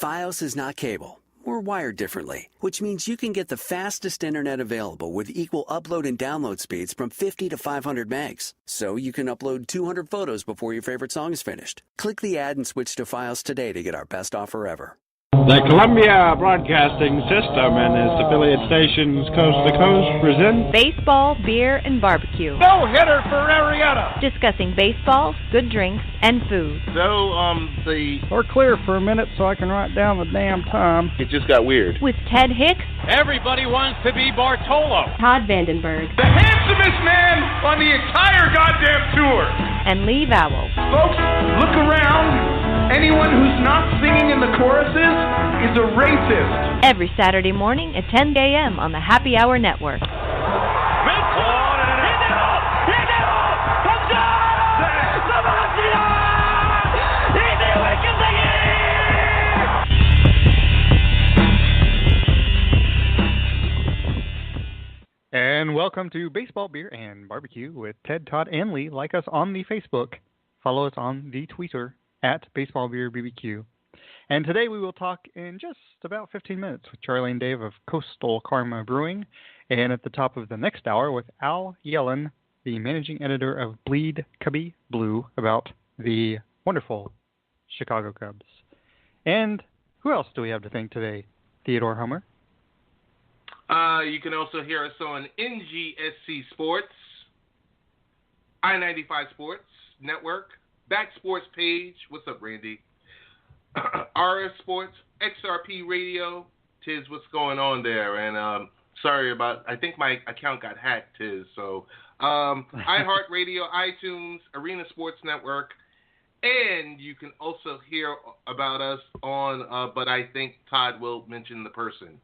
Fios is not cable. We're wired differently, which means you can get the fastest internet available with equal upload and download speeds from 50 to 500 megs. So you can upload 200 photos before your favorite song is finished. Click the ad and switch to Fios today to get our best offer ever. The Columbia Broadcasting System and its affiliate stations coast to coast present Baseball, Beer, and Barbecue. No hitter for Arietta. Discussing baseball, good drinks, and food. So, Or clear for a minute so I can write down the damn time. It just got weird. With Ted Hicks. Everybody wants to be Bartolo. Todd Vandenberg. The handsomest man on the entire goddamn tour. And Lee Vowell. Folks, look around. Anyone who's not singing in the choruses is a racist. Every Saturday morning at 10 a.m. on the Happy Hour Network. And welcome to Baseball, Beer, and Barbecue with Ted, Todd, and Lee. Like us on the Facebook. Follow us on the Twitter at Baseball Beer BBQ. And today we will talk in just about 15 minutes with Charlie and Dave of Coastal Karma Brewing. And at the top of the next hour with Al Yellon, the managing editor of Bleed Cubbie Blue, about the wonderful Chicago Cubs. And who else do we have to thank today? Theodore Hummer. You can also hear us on NGSC Sports, I-95 Sports Network, Back Sports Page. What's up, Randy? RS Sports, XRP Radio. Tiz, what's going on there? And sorry about, I think my account got hacked, Tiz. So iHeartRadio, iTunes, Arena Sports Network. And you can also hear about us on, but I think Todd will mention the person.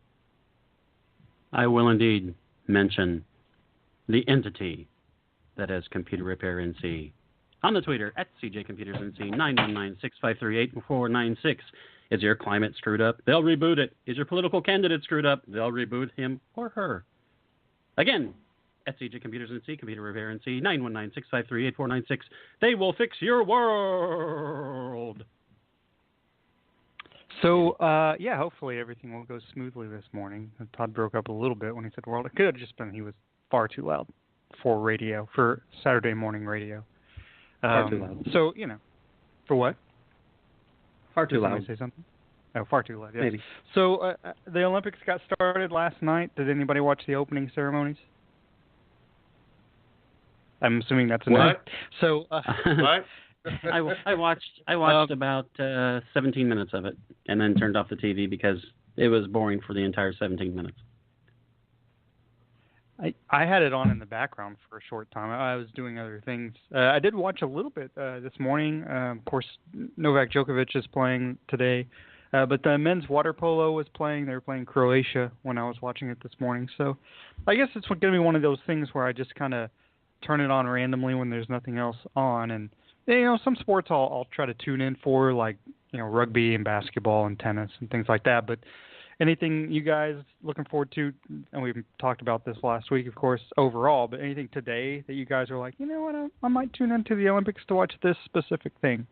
I will indeed mention the entity that is Computer Repair NC. On the Twitter, at CJComputersNC, 919-653-8496. Is your climate screwed up? They'll reboot it. Is your political candidate screwed up? They'll reboot him or her. Again, at CJComputersNC, Computer Repair NC, 919-653-8496. They will fix your world. So, hopefully everything will go smoothly this morning. Todd broke up a little bit when he said world. It could have just been he was far too loud for radio, for Saturday morning radio. Far too loud. So, for what? Far too loud. Say something? Oh, far too loud, yes. Maybe. So, the Olympics got started last night. Did anybody watch the opening ceremonies? I'm assuming that's a no. So, what? I watched about 17 minutes of it and then turned off the TV because it was boring for the entire 17 minutes. I had it on in the background for a short time. I was doing other things. I did watch a little bit this morning. Of course, Novak Djokovic is playing today, but the men's water polo was playing. They were playing Croatia when I was watching it this morning. So I guess it's going to be one of those things where I just kind of turn it on randomly when there's nothing else on. And some sports I'll try to tune in for, like rugby and basketball and tennis and things like that. But anything you guys looking forward to? And we've talked about this last week, of course, overall. But anything today that you guys are like, what, I might tune into the Olympics to watch this specific thing?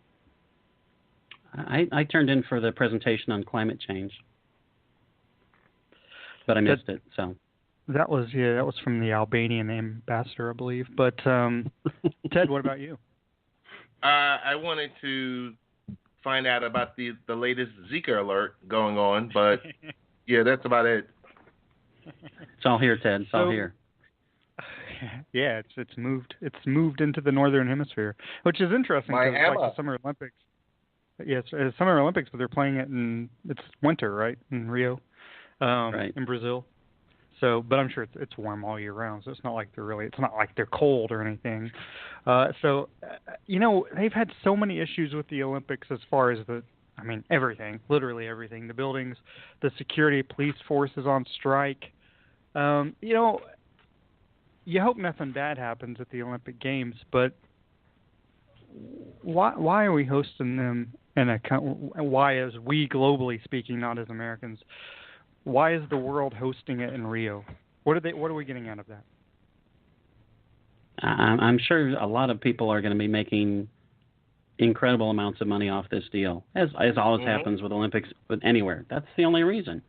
I turned in for the presentation on climate change, but I missed it. So that was from the Albanian ambassador, I believe. But Ted, what about you? I wanted to find out about the latest Zika alert going on, but yeah, that's about it. It's all here, Ted. It's all here. Yeah, it's moved into the northern hemisphere, which is interesting because it's like the Summer Olympics. Yeah, it's Summer Olympics, but they're playing it it's winter, right, in Rio, right, in Brazil. So, but I'm sure it's warm all year round, so it's not like they're cold or anything. They've had so many issues with the Olympics as far as everything, literally everything. The buildings, the security, police force is on strike. You hope nothing bad happens at the Olympic Games, but why are we hosting them why, as we globally speaking, not as Americans, why is the world hosting it in Rio? What are we getting out of that? I'm sure a lot of people are going to be making incredible amounts of money off this deal, as always happens with Olympics, but anywhere. That's the only reason.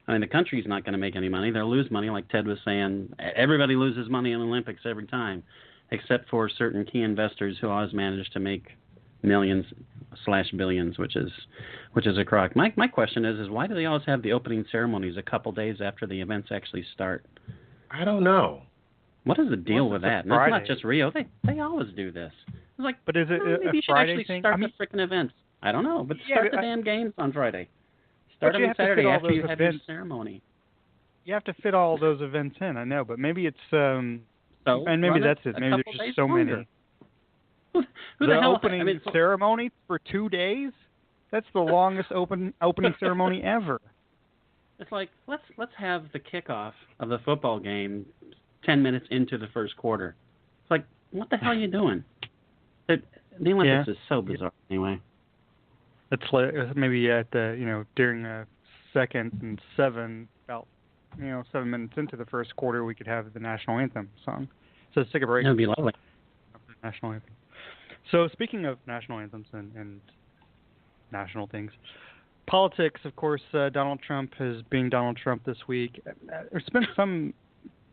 I mean, the country's not going to make any money. They'll lose money, like Ted was saying. Everybody loses money in the Olympics every time, except for certain key investors who always manage to make millions/billions, which is a crock. My question is why do they always have the opening ceremonies a couple days after the events actually start? I don't know. What is the deal with that? And it's not just Rio. They always do this. It's like, but is it maybe you should Friday actually thing? start the freaking events. I don't know, but start the damn games on Friday. Start them on Saturday after you have your ceremony. You have to fit all those events in, I know, but maybe it's and maybe that's it. Maybe there's just so many. Who the hell? Opening ceremony for 2 days? That's the longest opening ceremony ever. It's like let's have the kickoff of the football game 10 minutes into the first quarter. It's like, what the hell are you doing? The Olympics is so bizarre anyway. It's like maybe at the during a second and seven, about 7 minutes into the first quarter, we could have the national anthem song. So let's take a break. That'd be lovely. National anthem. So speaking of national anthems and national things, politics, of course, Donald Trump is being Donald Trump this week. There's been some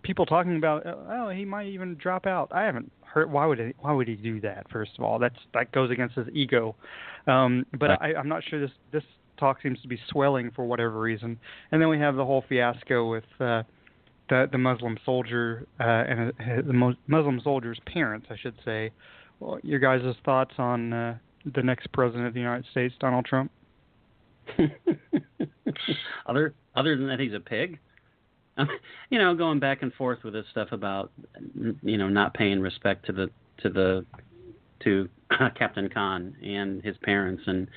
people talking about, he might even drop out. I haven't heard. Why would he do that? First of all, that goes against his ego. But I'm not sure this talk seems to be swelling for whatever reason. And then we have the whole fiasco with the Muslim soldier and the Muslim soldier's parents, I should say. Well, your guys' thoughts on the next president of the United States, Donald Trump? Other than that, he's a pig. Going back and forth with this stuff about not paying respect to Captain Khan and his parents, and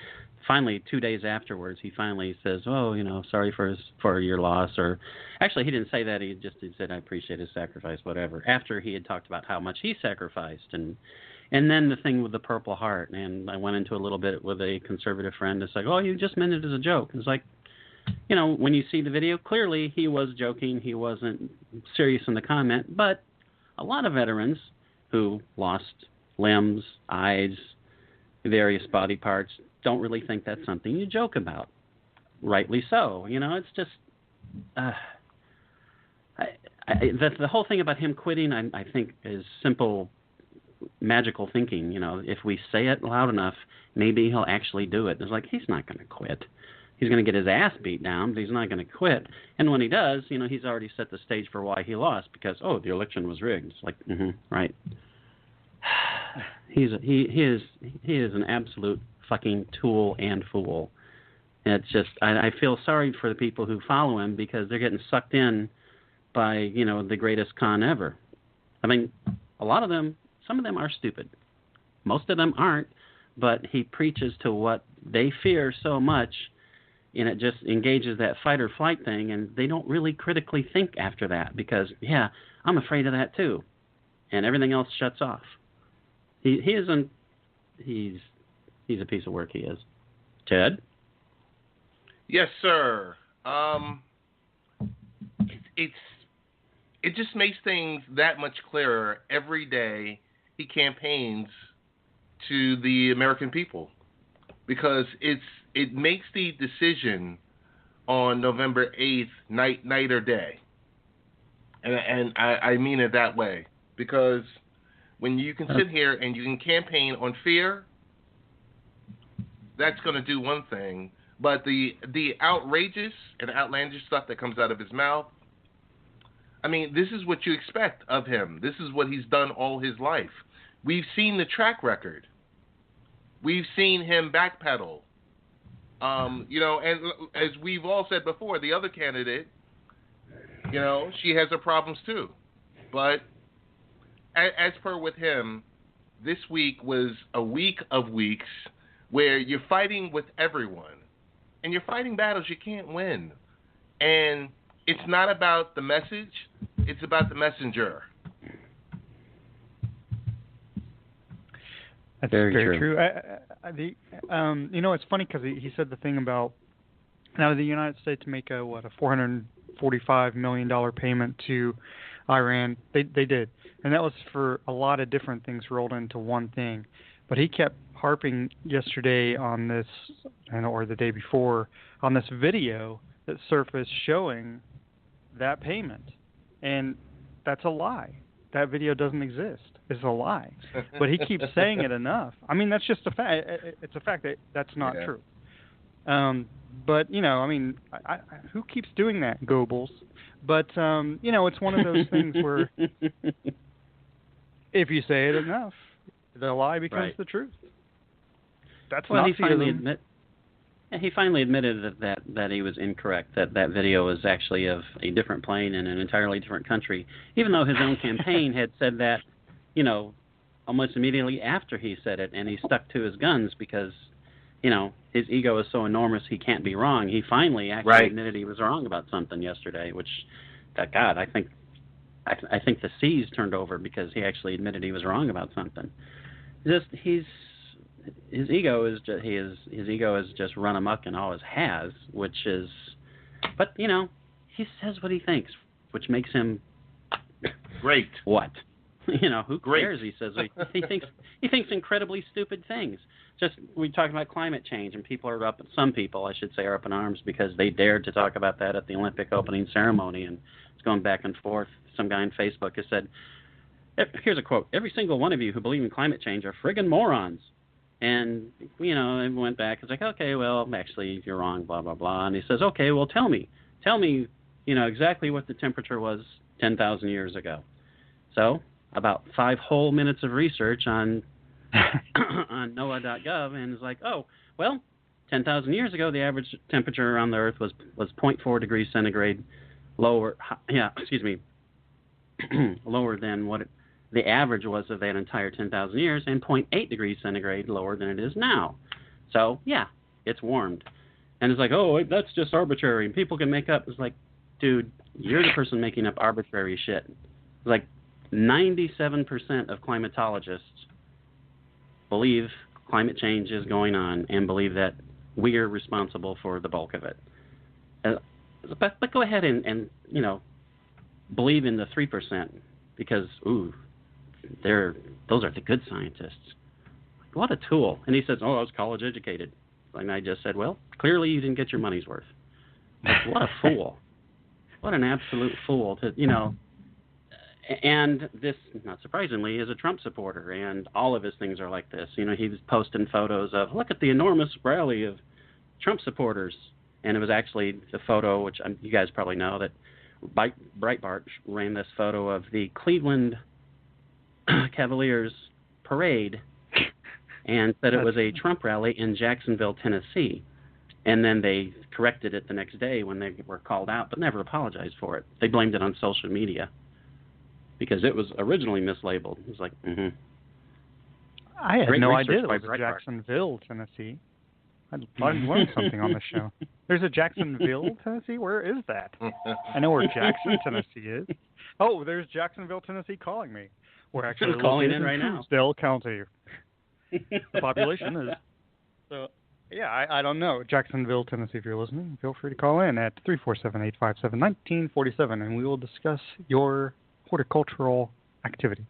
finally 2 days afterwards he finally says, sorry for your loss, or actually he didn't say that, he said I appreciate his sacrifice, whatever, after he had talked about how much he sacrificed, and then the thing with the Purple Heart, and I went into a little bit with a conservative friend. It's like, you just meant it as a joke. It's like, when you see the video, clearly he was joking. He wasn't serious in the comment. But a lot of veterans who lost limbs, eyes, various body parts don't really think that's something you joke about. Rightly so. It's just the whole thing about him quitting, I think, is simple magical thinking. If we say it loud enough, maybe he'll actually do it. It's like, he's not going to quit. He's going to get his ass beat down, but he's not going to quit. And when he does, he's already set the stage for why he lost, because the election was rigged. It's like, right. He is an absolute fucking tool and fool. And it's just, I feel sorry for the people who follow him, because they're getting sucked in by the greatest con ever. I mean, a lot of them, some of them are stupid. Most of them aren't, but he preaches to what they fear so much. And it just engages that fight or flight thing, and they don't really critically think after that, because, I'm afraid of that too. And everything else shuts off. He's a piece of work, he is. Ted? Yes, sir. It just makes things that much clearer every day he campaigns to the American people, because it makes the decision on November 8th night or day. And I mean it that way, because when you can sit here and you can campaign on fear, that's going to do one thing. But the outrageous and outlandish stuff that comes out of his mouth, I mean, this is what you expect of him. This is what he's done all his life. We've seen the track record. We've seen him backpedal. And as we've all said before, the other candidate, she has her problems too. But as per with him, this week was a week of weeks where you're fighting with everyone. And you're fighting battles you can't win. And it's not about the message, it's about the messenger. That's very true. It's funny because he said the thing about now the United States make a $445 million payment to Iran. They did, and that was for a lot of different things rolled into one thing. But he kept harping yesterday on this, or the day before, on this video that surfaced showing that payment, and that's a lie. That video doesn't exist. It's a lie. But he keeps saying it enough. I mean, that's just a fact. It's a fact that that's not true. But, you know, I mean, who keeps doing that, Goebbels? But, you know, it's one of those things where if you say it enough, the lie becomes the truth. That's well, Nazism. he finally admitted that he was incorrect, that video was actually of a different plane in an entirely different country, even though his own campaign had said that, you know, almost immediately after he said it, and he stuck to his guns because, you know, his ego is so enormous he can't be wrong. He finally actually admitted he was wrong about something yesterday, which, God, I think the seas turned over because he actually admitted he was wrong about something. His ego is just run amok and always has, which is, but you know, he says what he thinks, which makes him great. What? You know, who cares? He says he thinks incredibly stupid things. Just we talked about climate change, and some people I should say are up in arms because they dared to talk about that at the Olympic opening ceremony, and it's going back and forth. Some guy on Facebook has said, here's a quote: "Every single one of you who believe in climate change are friggin' morons." And, you know, and went back. It's like, okay, well, actually, you're wrong, blah, blah, blah. And he says, okay, well, tell me, you know, exactly what the temperature was 10,000 years ago. So about 5 whole minutes of research on on NOAA.gov, and it's like, oh, well, 10,000 years ago, the average temperature around the Earth was 0.4 degrees centigrade lower than what the average was of that entire 10,000 years, and 0.8 degrees centigrade lower than it is now. So, yeah, it's warmed. And it's like, oh, that's just arbitrary, and people can make up. It's like, dude, you're the person making up arbitrary shit. Like, 97% of climatologists believe climate change is going on and believe that we're responsible for the bulk of it. But go ahead and you know, believe in the 3% because, those are the good scientists. What a tool. And he says, oh, I was college educated. And I just said, well, clearly you didn't get your money's worth. Like, what a fool. What an absolute fool to, you know. And this, not surprisingly, is a Trump supporter, and all of his things are like this. You know, he was posting photos of, look at the enormous rally of Trump supporters. And it was actually the photo, which you guys probably know, that Breitbart ran this photo of the Cleveland Cavaliers parade and said it was a Trump rally in Jacksonville, Tennessee. And then they corrected it the next day when they were called out, but never apologized for it. They blamed it on social media because it was originally mislabeled. It was like, I had no idea it was Jacksonville, Tennessee. I learned something on the show. There's a Jacksonville, Tennessee? Where is that? I know where Jackson, Tennessee is. Oh, there's Jacksonville, Tennessee calling me. We're actually calling in right now. Still County. The population is. So, yeah, I don't know. Jacksonville, Tennessee, if you're listening, feel free to call in at 347-857-1947, and we will discuss your horticultural activities.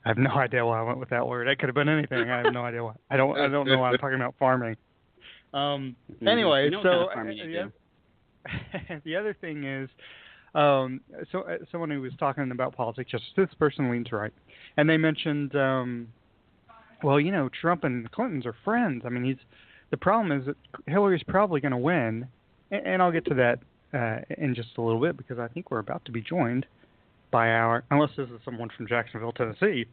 I have no idea why I went with that word. It could have been anything. I have no idea why. I don't know why I'm talking about farming. Anyway, so the other thing is, someone who was talking about politics, just this person leans right, and they mentioned, well, you know, Trump and Clinton's are friends. I mean, the problem is that Hillary's probably going to win, and I'll get to that in just a little bit because I think we're about to be joined by unless this is someone from Jacksonville, Tennessee,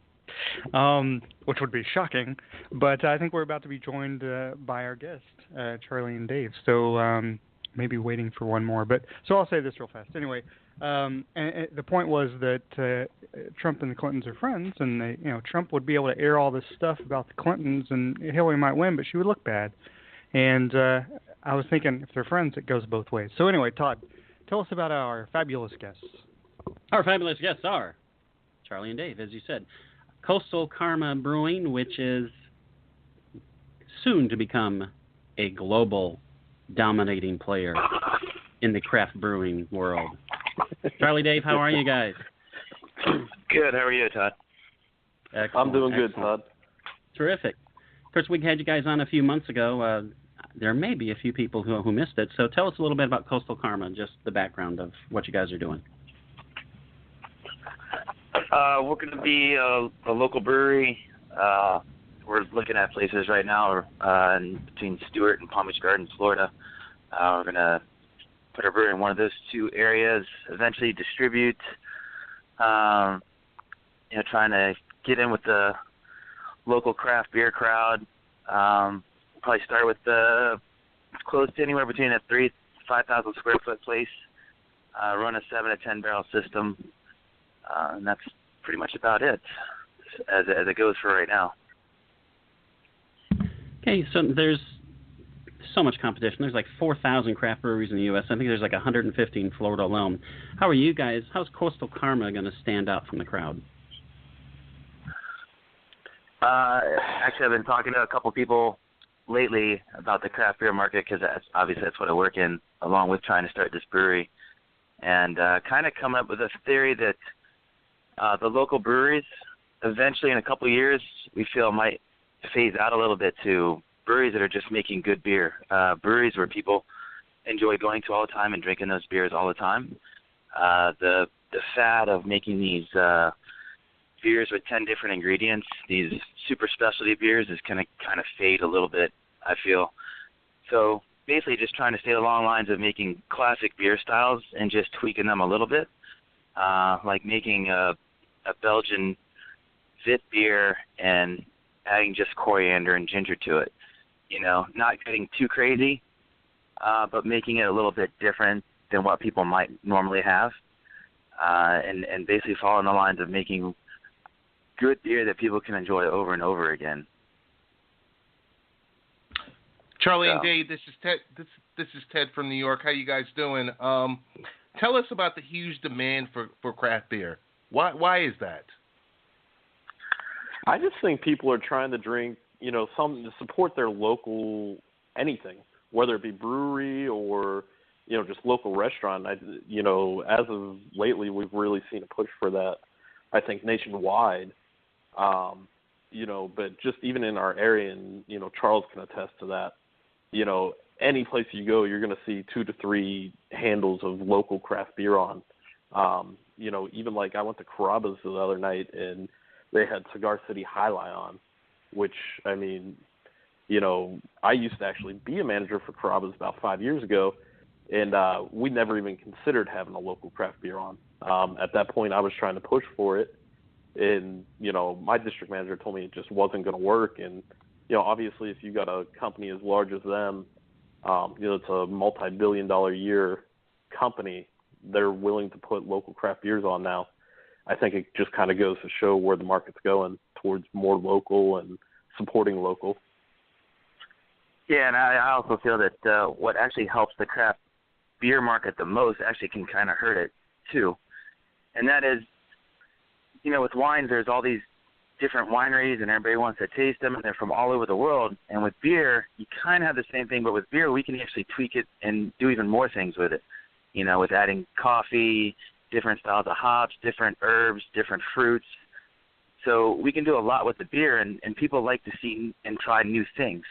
which would be shocking, but I think we're about to be joined by our guest, Charlie and Dave. So maybe waiting for one more, so I'll say this real fast. Anyway, and the point was that Trump and the Clintons are friends, and Trump would be able to air all this stuff about the Clintons, and Hillary might win, but she would look bad. And I was thinking, if they're friends, it goes both ways. So anyway, Todd, tell us about our fabulous guests. Our fabulous guests are Charlie and Dave, as you said. Coastal Karma Brewing, which is soon to become a global dominating player in the craft brewing world. Charlie, Dave, how are you guys? Good. How are you, Todd? Excellent, I'm doing excellent. good, Todd. Terrific. Of course, we had you guys on a few months ago. There may be a few people who missed it. So tell us a little bit about Coastal Karma, just the background of what you guys are doing. We're going to be a local brewery. We're looking at places right now between Stewart and Palm Beach Gardens, Florida. We're going to put our brewery in one of those two areas, eventually distribute, trying to get in with the local craft beer crowd. Probably start with close to anywhere between a 3,000 to 5,000 square foot place, run a 7 to 10 barrel system, and that's pretty much about it as it goes for right now. Okay, so there's so much competition. There's like 4,000 craft breweries in the U.S. I think there's like 150 in Florida alone. How's Coastal Karma going to stand out from the crowd? Actually, I've been talking to a couple people lately about the craft beer market because obviously that's what I work in, along with trying to start this brewery, and kind of come up with a theory that the local breweries eventually in a couple of years we feel might phase out a little bit to breweries that are just making good beer, breweries where people enjoy going to all the time and drinking those beers all the time. The fad of making these beers with 10 different ingredients, these super specialty beers, is going to kind of fade a little bit, I feel. So basically just trying to stay along lines of making classic beer styles and just tweaking them a little bit, like making a Belgian Vit beer and adding just coriander and ginger to it. Not getting too crazy, but making it a little bit different than what people might normally have, and basically following the lines of making good beer that people can enjoy over and over again. Charlie and Dave, this is Ted. This is Ted from New York. How you guys doing? Tell us about the huge demand for craft beer. Why is that? I just think people are trying to drink, some to support their local anything, whether it be brewery or, just local restaurant. As of lately, we've really seen a push for that, I think, nationwide. But just even in our area, and, Charles can attest to that, any place you go, you're going to see 2 to 3 handles of local craft beer on. Even like I went to Carrabba's the other night and they had Cigar City High Life on, which, I used to actually be a manager for Carrabba's about 5 years ago, and we never even considered having a local craft beer on. At that point, I was trying to push for it, and, my district manager told me it just wasn't going to work. And, obviously if you got a company as large as them, it's a multi-billion-dollar year company, they're willing to put local craft beers on now. I think it just kind of goes to show where the market's going, towards more local and supporting local. Yeah, and I also feel that what actually helps the craft beer market the most actually can kind of hurt it too. And that is, with wines, there's all these different wineries and everybody wants to taste them and they're from all over the world. And with beer, you kind of have the same thing, but with beer, we can actually tweak it and do even more things with it, with adding coffee, different styles of hops, different herbs, different fruits. So we can do a lot with the beer, and people like to see and try new things.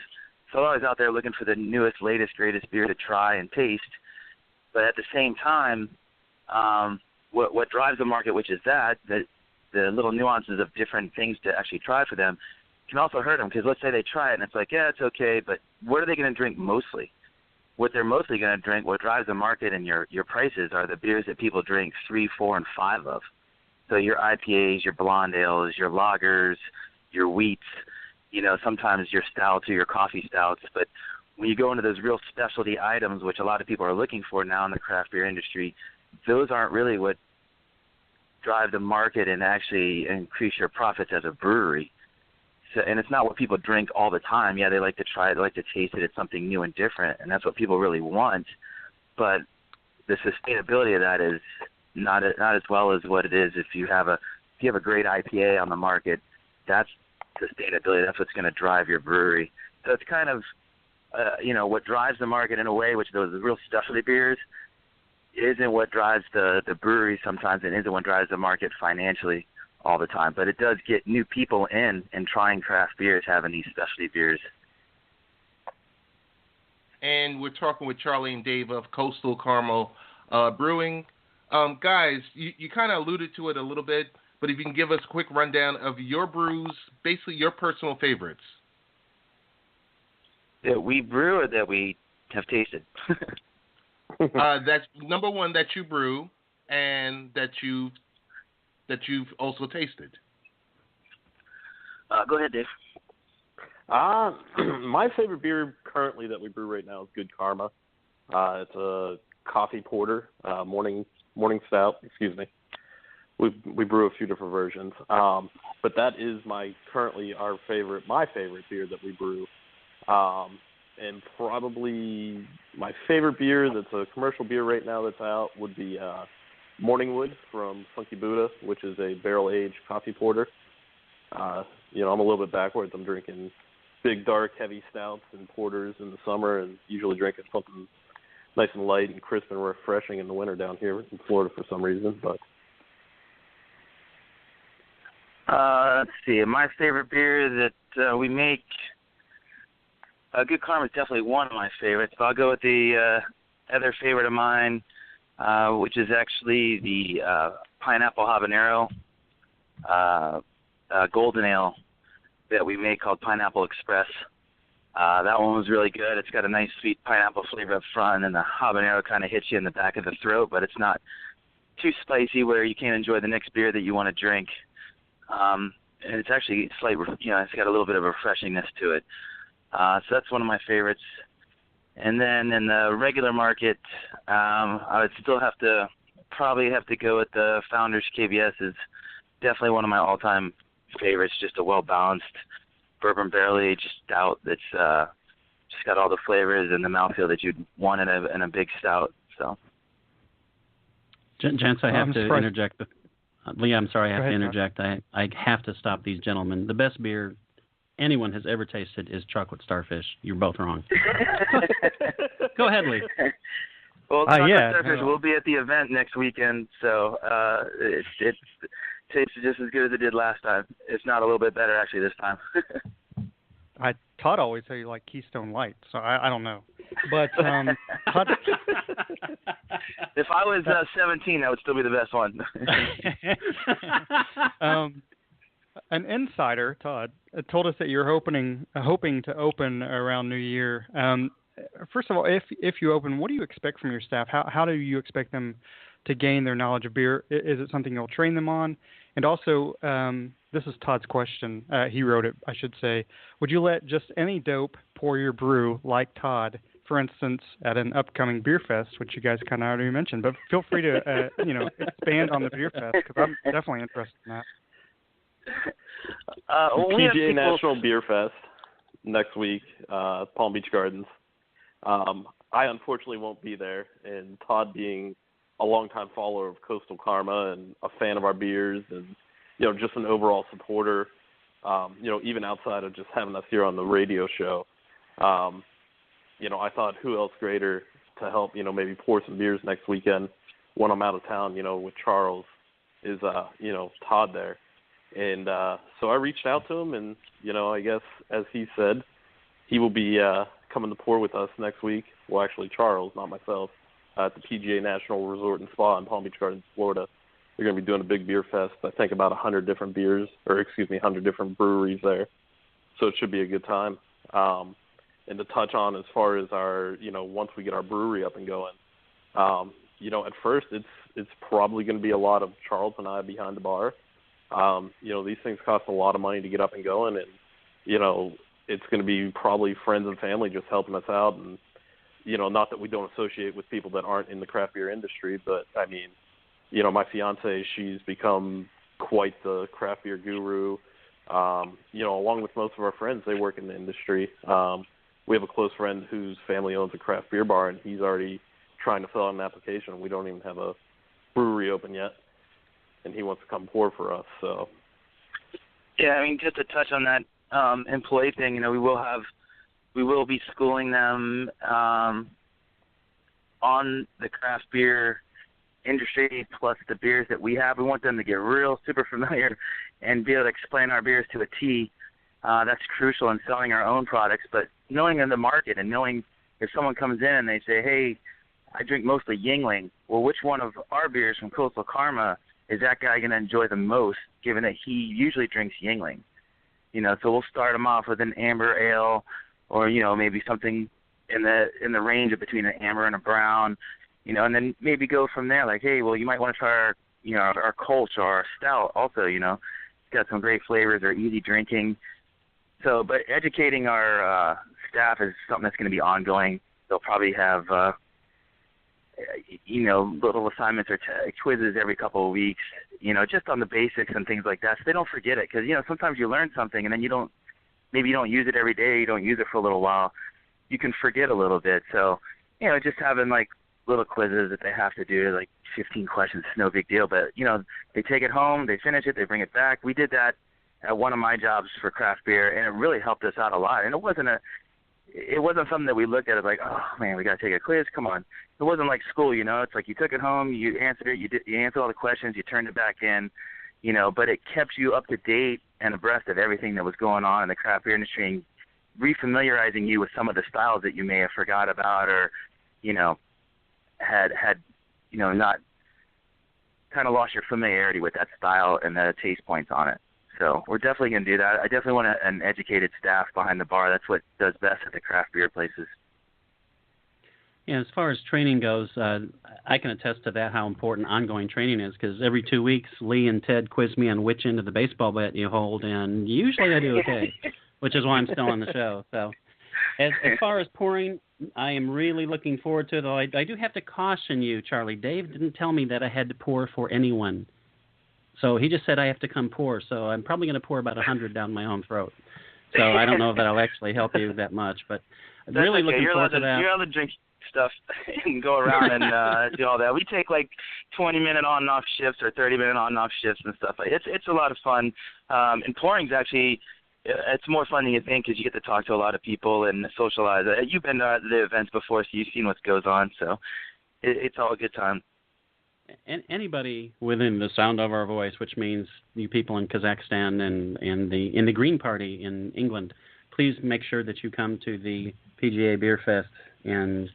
So I'm always out there looking for the newest, latest, greatest beer to try and taste. But at the same time, what drives the market, which is the little nuances of different things to actually try for them, can also hurt them. Because let's say they try it, and it's like, yeah, it's okay, but what are they going to drink mostly? What they're mostly going to drink, what drives the market and your prices are the beers that people drink 3, 4, and 5 of. So your IPAs, your blonde ales, your lagers, your wheats, sometimes your stouts or your coffee stouts. But when you go into those real specialty items, which a lot of people are looking for now in the craft beer industry, those aren't really what drive the market and actually increase your profits as a brewery. So, and it's not what people drink all the time. Yeah, they like to try it, they like to taste it. It's something new and different, and that's what people really want. But the sustainability of that is not as well as what it is if you have a great IPA on the market. That's sustainability. That's what's going to drive your brewery. So it's kind of what drives the market in a way, which those real specialty beers isn't what drives the brewery sometimes, and isn't what drives the market financially all the time. But it does get new people in and trying craft beers, having these specialty beers. And we're talking with Charlie and Dave of Coastal Karma Brewing. Guys, you kind of alluded to it a little bit, but if you can give us a quick rundown of your brews, basically your personal favorites. That we brew or that we have tasted? That's number one, that you brew and that you've also tasted. Go ahead, Dave. My favorite beer currently that we brew right now is Good Karma. It's a coffee porter, morning stout. Excuse me. We brew a few different versions, but that is my favorite beer that we brew. And probably my favorite beer that's a commercial beer right now that's out would be Morningwood from Funky Buddha, which is a barrel-aged coffee porter. I'm a little bit backwards. I'm drinking big, dark, heavy stouts and porters in the summer and usually drinking something nice and light and crisp and refreshing in the winter down here in Florida for some reason. But let's see. My favorite beer that we make, Good Karma is definitely one of my favorites. But I'll go with the other favorite of mine, which is actually the pineapple habanero golden ale that we make called Pineapple Express. That one was really good. It's got a nice sweet pineapple flavor up front, and the habanero kind of hits you in the back of the throat, but it's not too spicy where you can't enjoy the next beer that you want to drink. And it's actually it's got a little bit of a refreshingness to it. So that's one of my favorites. And then in the regular market, I would still probably have to go with the Founders KBS. Is definitely one of my all-time favorites. Just a well-balanced bourbon barrel-aged stout that's just got all the flavors and the mouthfeel that you'd want in a big stout. So, Gents, I have to interject. Lee, I'm sorry, I have to interject. Mark. I have to stop these gentlemen. The best beer anyone has ever tasted is Chocolate Starfish. You're both wrong. Go ahead, Lee. Well, Chocolate Starfish will be at the event next weekend, so it tasted just as good as it did last time. It's not a little bit better, actually, this time. Todd always said you like Keystone Light, so I don't know. But Todd, if I was 17, that would still be the best one. An insider, Todd, told us that you're hoping to open around New Year. First of all, if you open, what do you expect from your staff? How do you expect them to gain their knowledge of beer? Is it something you'll train them on? And also, this is Todd's question. He wrote it, I should say. Would you let just any dope pour your brew like Todd, for instance, at an upcoming beer fest, which you guys kind of already mentioned? But feel free to, expand on the beer fest because I'm definitely interested in that. PGA National Beer Fest next week, Palm Beach Gardens. I unfortunately won't be there, and Todd being a longtime follower of Coastal Karma and a fan of our beers and, just an overall supporter, even outside of just having us here on the radio show, I thought who else greater to help, maybe pour some beers next weekend when I'm out of town, with Charles is, Todd there. And so I reached out to him, and, I guess, as he said, he will be coming to pour with us next week. Well, actually, Charles, not myself, at the PGA National Resort and Spa in Palm Beach Gardens, Florida. They're going to be doing a big beer fest. I think about 100 different 100 different breweries there. So it should be a good time. And to touch on as far as our, once we get our brewery up and going, at first it's probably going to be a lot of Charles and I behind the bar. These things cost a lot of money to get up and going, and, it's going to be probably friends and family just helping us out. And, not that we don't associate with people that aren't in the craft beer industry, but I mean, my fiance, she's become quite the craft beer guru. Along with most of our friends, they work in the industry. We have a close friend whose family owns a craft beer bar, and he's already trying to fill out an application. We don't even have a brewery open yet, and he wants to come pour for us. So, yeah, I mean, just to touch on that employee thing, we will be schooling them on the craft beer industry plus the beers that we have. We want them to get real super familiar and be able to explain our beers to a T. That's crucial in selling our own products, but knowing in the market and knowing if someone comes in and they say, hey, I drink mostly Yuengling, well, which one of our beers from Coastal Karma is that guy going to enjoy the most, given that he usually drinks Yuengling? So we'll start them off with an amber ale or, maybe something in the range of between an amber and a brown, and then maybe go from there like, hey, well, you might want to try our Kolsch or our stout also, it's got some great flavors, they're easy drinking. So, but educating our staff is something that's going to be ongoing. They'll probably have, little assignments or quizzes every couple of weeks, just on the basics and things like that. So they don't forget it because, sometimes you learn something and then you don't use it every day. You don't use it for a little while. You can forget a little bit. So, just having like little quizzes that they have to do, like 15 questions, it's no big deal. But, they take it home, they finish it, they bring it back. We did that at one of my jobs for craft beer, and it really helped us out a lot. And it wasn't something that we looked at as like, oh man, we got to take a quiz. Come on. It wasn't like school, It's like you took it home, you answered it, you answered all the questions, you turned it back in, But it kept you up to date and abreast of everything that was going on in the craft beer industry, and refamiliarizing you with some of the styles that you may have forgot about or, had not kind of lost your familiarity with that style and the taste points on it. So we're definitely going to do that. I definitely want an educated staff behind the bar. That's what does best at the craft beer places. Yeah, as far as training goes, I can attest to that, how important ongoing training is, because every 2 weeks, Lee and Ted quiz me on which end of the baseball bat you hold, and usually I do okay, which is why I'm still on the show. So as far as pouring, I am really looking forward to it, though I do have to caution you, Charlie. Dave didn't tell me that I had to pour for anyone. So he just said I have to come pour, so I'm probably going to pour about 100 down my own throat. So I don't know if that'll actually help you that much, but I'm really looking forward to that. You're allowed to drink stuff and go around and do all that. We take like 20-minute on and off shifts or 30-minute on and off shifts and stuff. It's a lot of fun. And pouring's actually, it's more fun than you think because you get to talk to a lot of people and socialize. You've been to the events before, so you've seen what goes on. So it's all a good time. And anybody within the sound of our voice, which means you people in Kazakhstan and in the Green Party in England, please make sure that you come to the PGA Beer Fest in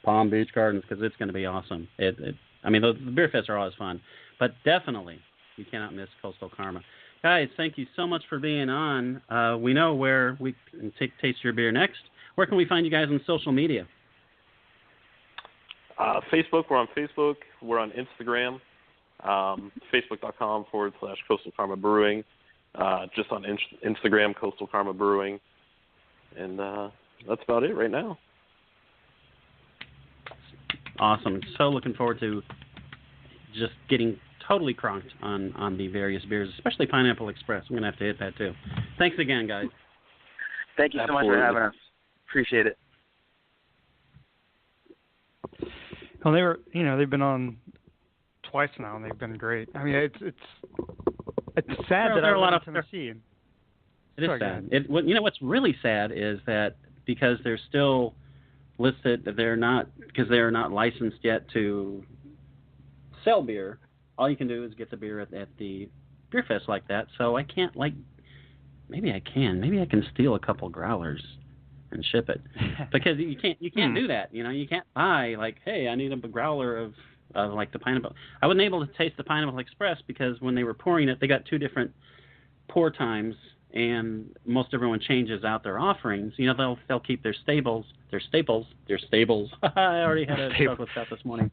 Palm Beach Gardens, because it's going to be awesome. The beer fests are always fun, but definitely you cannot miss Coastal Karma. Guys, thank you so much for being on. We know where we can taste your beer next. Where can we find you guys on social media? Facebook, we're on Facebook. We're on Instagram, facebook.com/Coastal Karma Brewing. Just on Instagram, Coastal Karma Brewing. And that's about it right now. Awesome. So looking forward to just getting totally crunked on the various beers, especially Pineapple Express. I'm going to have to hit that too. Thanks again, guys. Thank you so much for having us. Appreciate it. Well, they've been on twice now, and they've been great. I mean, it's sad that I went to Tennessee. It is sad. What's really sad is that because they're still listed, that they're not licensed yet to sell beer. All you can do is get the beer at the beer fest like that. So I can't maybe I can steal a couple growlers and ship it, because you can't do that. You can't buy hey, I need a growler of like the pineapple. I wasn't able to taste the Pineapple Express because when they were pouring it, they got two different pour times, and most everyone changes out their offerings. They'll keep their staples. I already had a chocolate stout this morning.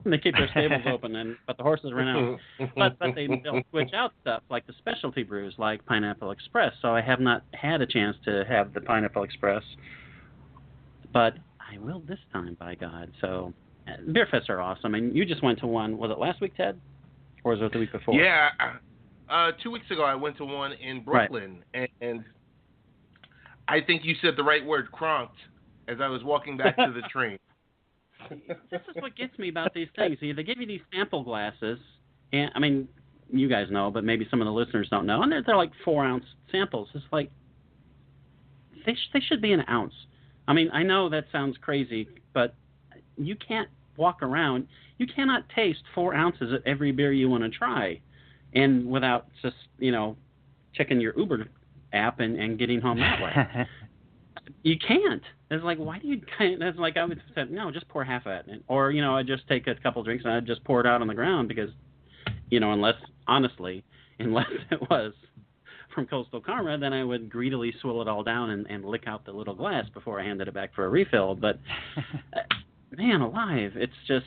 They keep their stables open, but the horses run out. But they'll switch out stuff like the specialty brews, like Pineapple Express. So I have not had a chance to have the Pineapple Express, but I will this time, by God. So beer fests are awesome, and you just went to one. Was it last week, Ted, or was it the week before? Yeah, 2 weeks ago I went to one in Brooklyn, right. and I think you said the right word, cronked, as I was walking back to the train. This is what gets me about these things. They give you these sample glasses, and I mean, you guys know, but maybe some of the listeners don't know. And they're like 4-ounce samples. It's like they should be an ounce. I mean, I know that sounds crazy, but you can't walk around, you cannot taste 4 ounces of every beer you want to try, and without just, checking your Uber app and getting home that way. You can't. It's like, why do you? It's like I would say, no, just pour half of it, or I just take a couple drinks and I just pour it out on the ground because, unless it was from Coastal Karma, then I would greedily swill it all down and lick out the little glass before I handed it back for a refill. But man alive, it's just,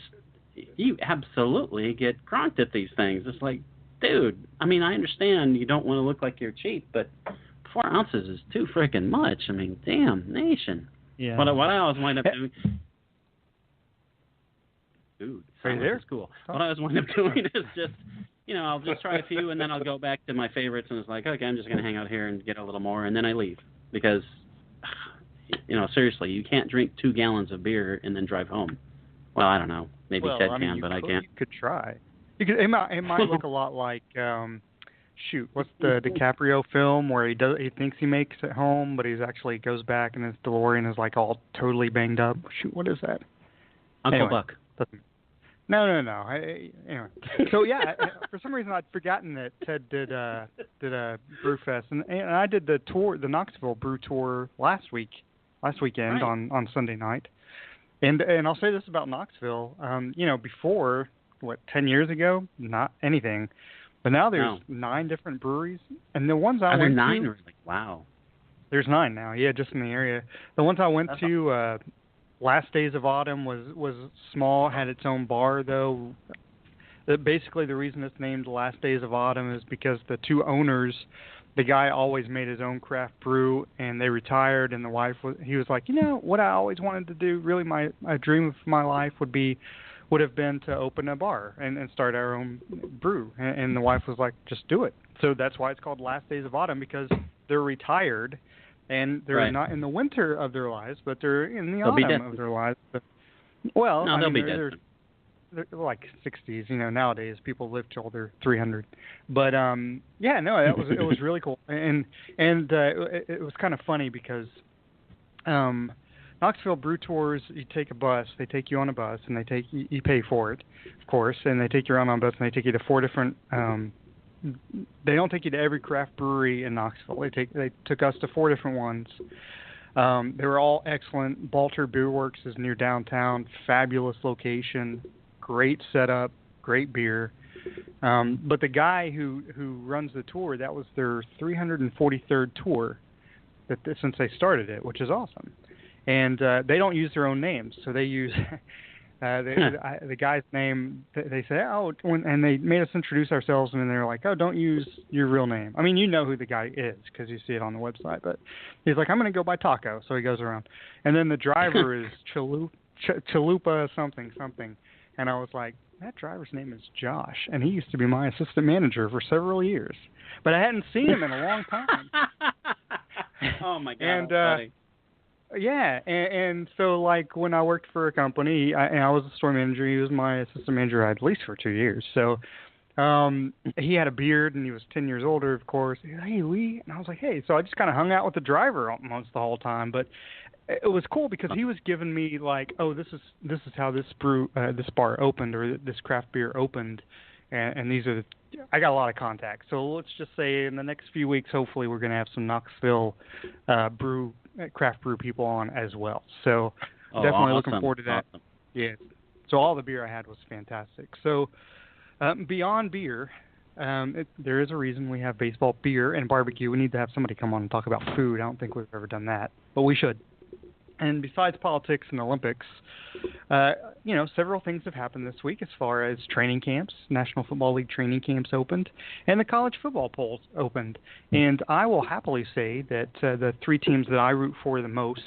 you absolutely get cronked at these things. It's like, dude, I mean, I understand you don't want to look like you're cheap, but 4 ounces is too freaking much. I mean, damn nation. Yeah. What I always wind up doing. Dude, right there. Is cool. What I always wind up doing is just, I'll just try a few and then I'll go back to my favorites and it's like, okay, I'm just going to hang out here and get a little more and then I leave because, seriously, you can't drink 2 gallons of beer and then drive home. Well, I don't know. Maybe Ted can, but I can't. You could try. It might look a lot like, what's the DiCaprio film where he thinks he makes it home, but he goes back and his DeLorean is like all totally banged up. Shoot, what is that? Uncle Buck. No. Anyway. So yeah, for some reason I'd forgotten that Ted did a Brewfest, and I did the tour, the Knoxville Brew Tour last weekend on Sunday night. And I'll say this about Knoxville, before 10 years ago, not anything, but now there's 9 different breweries, and the ones I went to. 9 really? Wow. There's 9 now, yeah, just in the area. The ones I went to. Last Days of Autumn was small, had its own bar, though. Basically, the reason it's named Last Days of Autumn is because the 2 owners, the guy always made his own craft brew, and they retired, and the wife, he was like, what I always wanted to do, really my dream of my life would have been to open a bar and start our own brew. And the wife was like, just do it. So that's why it's called Last Days of Autumn, because they're retired. And they're not in the winter of their lives, but they're in the autumn of their lives. But, they'll be dead. They're like 60s. Nowadays people live till they're 300. But it was really cool. And it was kind of funny because Knoxville Brew Tours, you take a bus, they take you on a bus, and you pay for it, of course, and they take you around on a bus, and they take you to 4 different. They don't take you to every craft brewery in Knoxville. They took us to 4 different ones. They were all excellent. Balter Beer Works is near downtown. Fabulous location. Great setup. Great beer. But the guy who runs the tour, that was their 343rd tour since they started it, which is awesome. And they don't use their own names, so they use the guy's name. They say, and they made us introduce ourselves, and they're like, don't use your real name. I mean, you know who the guy is because you see it on the website. But he's like, I'm going to go by Taco, so he goes around. And then the driver is Chalupa something, and I was like, that driver's name is Josh, and he used to be my assistant manager for several years, but I hadn't seen him in a long time. Oh my God! And funny. yeah, and so like when I worked for a company, I was a store manager. He was my assistant manager at least for 2 years. So he had a beard and he was 10 years older, of course. He was, hey, Lee, and I was like, hey. So I just kind of hung out with the driver almost the whole time, but it was cool because he was giving me like, this is how this bar opened, or this craft beer opened, and these are I got a lot of contacts. So let's just say in the next few weeks, hopefully we're going to have some Knoxville craft brew people on as well. So definitely looking forward to that. Awesome. Yeah. So all the beer I had was fantastic. So beyond beer, there is a reason we have baseball beer and barbecue. We need to have somebody come on and talk about food. I don't think we've ever done that, but we should. And besides politics and Olympics, several things have happened this week as far as training camps. National Football League training camps opened, and the college football polls opened. And I will happily say that the 3 teams that I root for the most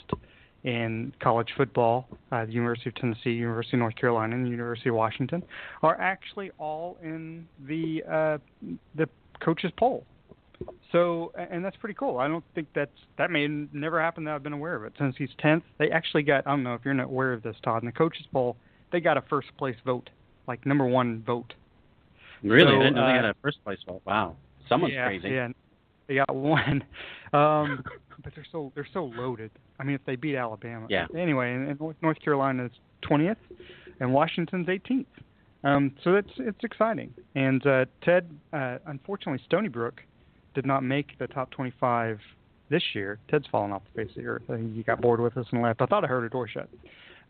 in college football, the University of Tennessee, University of North Carolina, and the University of Washington, are actually all in the coaches' poll. So, and that's pretty cool. I don't think that may never happen that I've been aware of it. Tennessee's 10th. They actually got, I don't know if you're not aware of this, Todd, in the coaches poll, they got a first place vote, like number 1 vote. Really? So, I didn't know they got a first place vote. Wow. Someone's crazy. Yeah, they got 1. But they're so loaded. I mean, if they beat Alabama. Yeah. Anyway, and North Carolina is 20th. and Washington's 18th. So it's exciting. And Ted, unfortunately, Stony Brook did not make the top 25 this year. Ted's fallen off the face of the earth. I think he got bored with us and left. I thought I heard a door shut.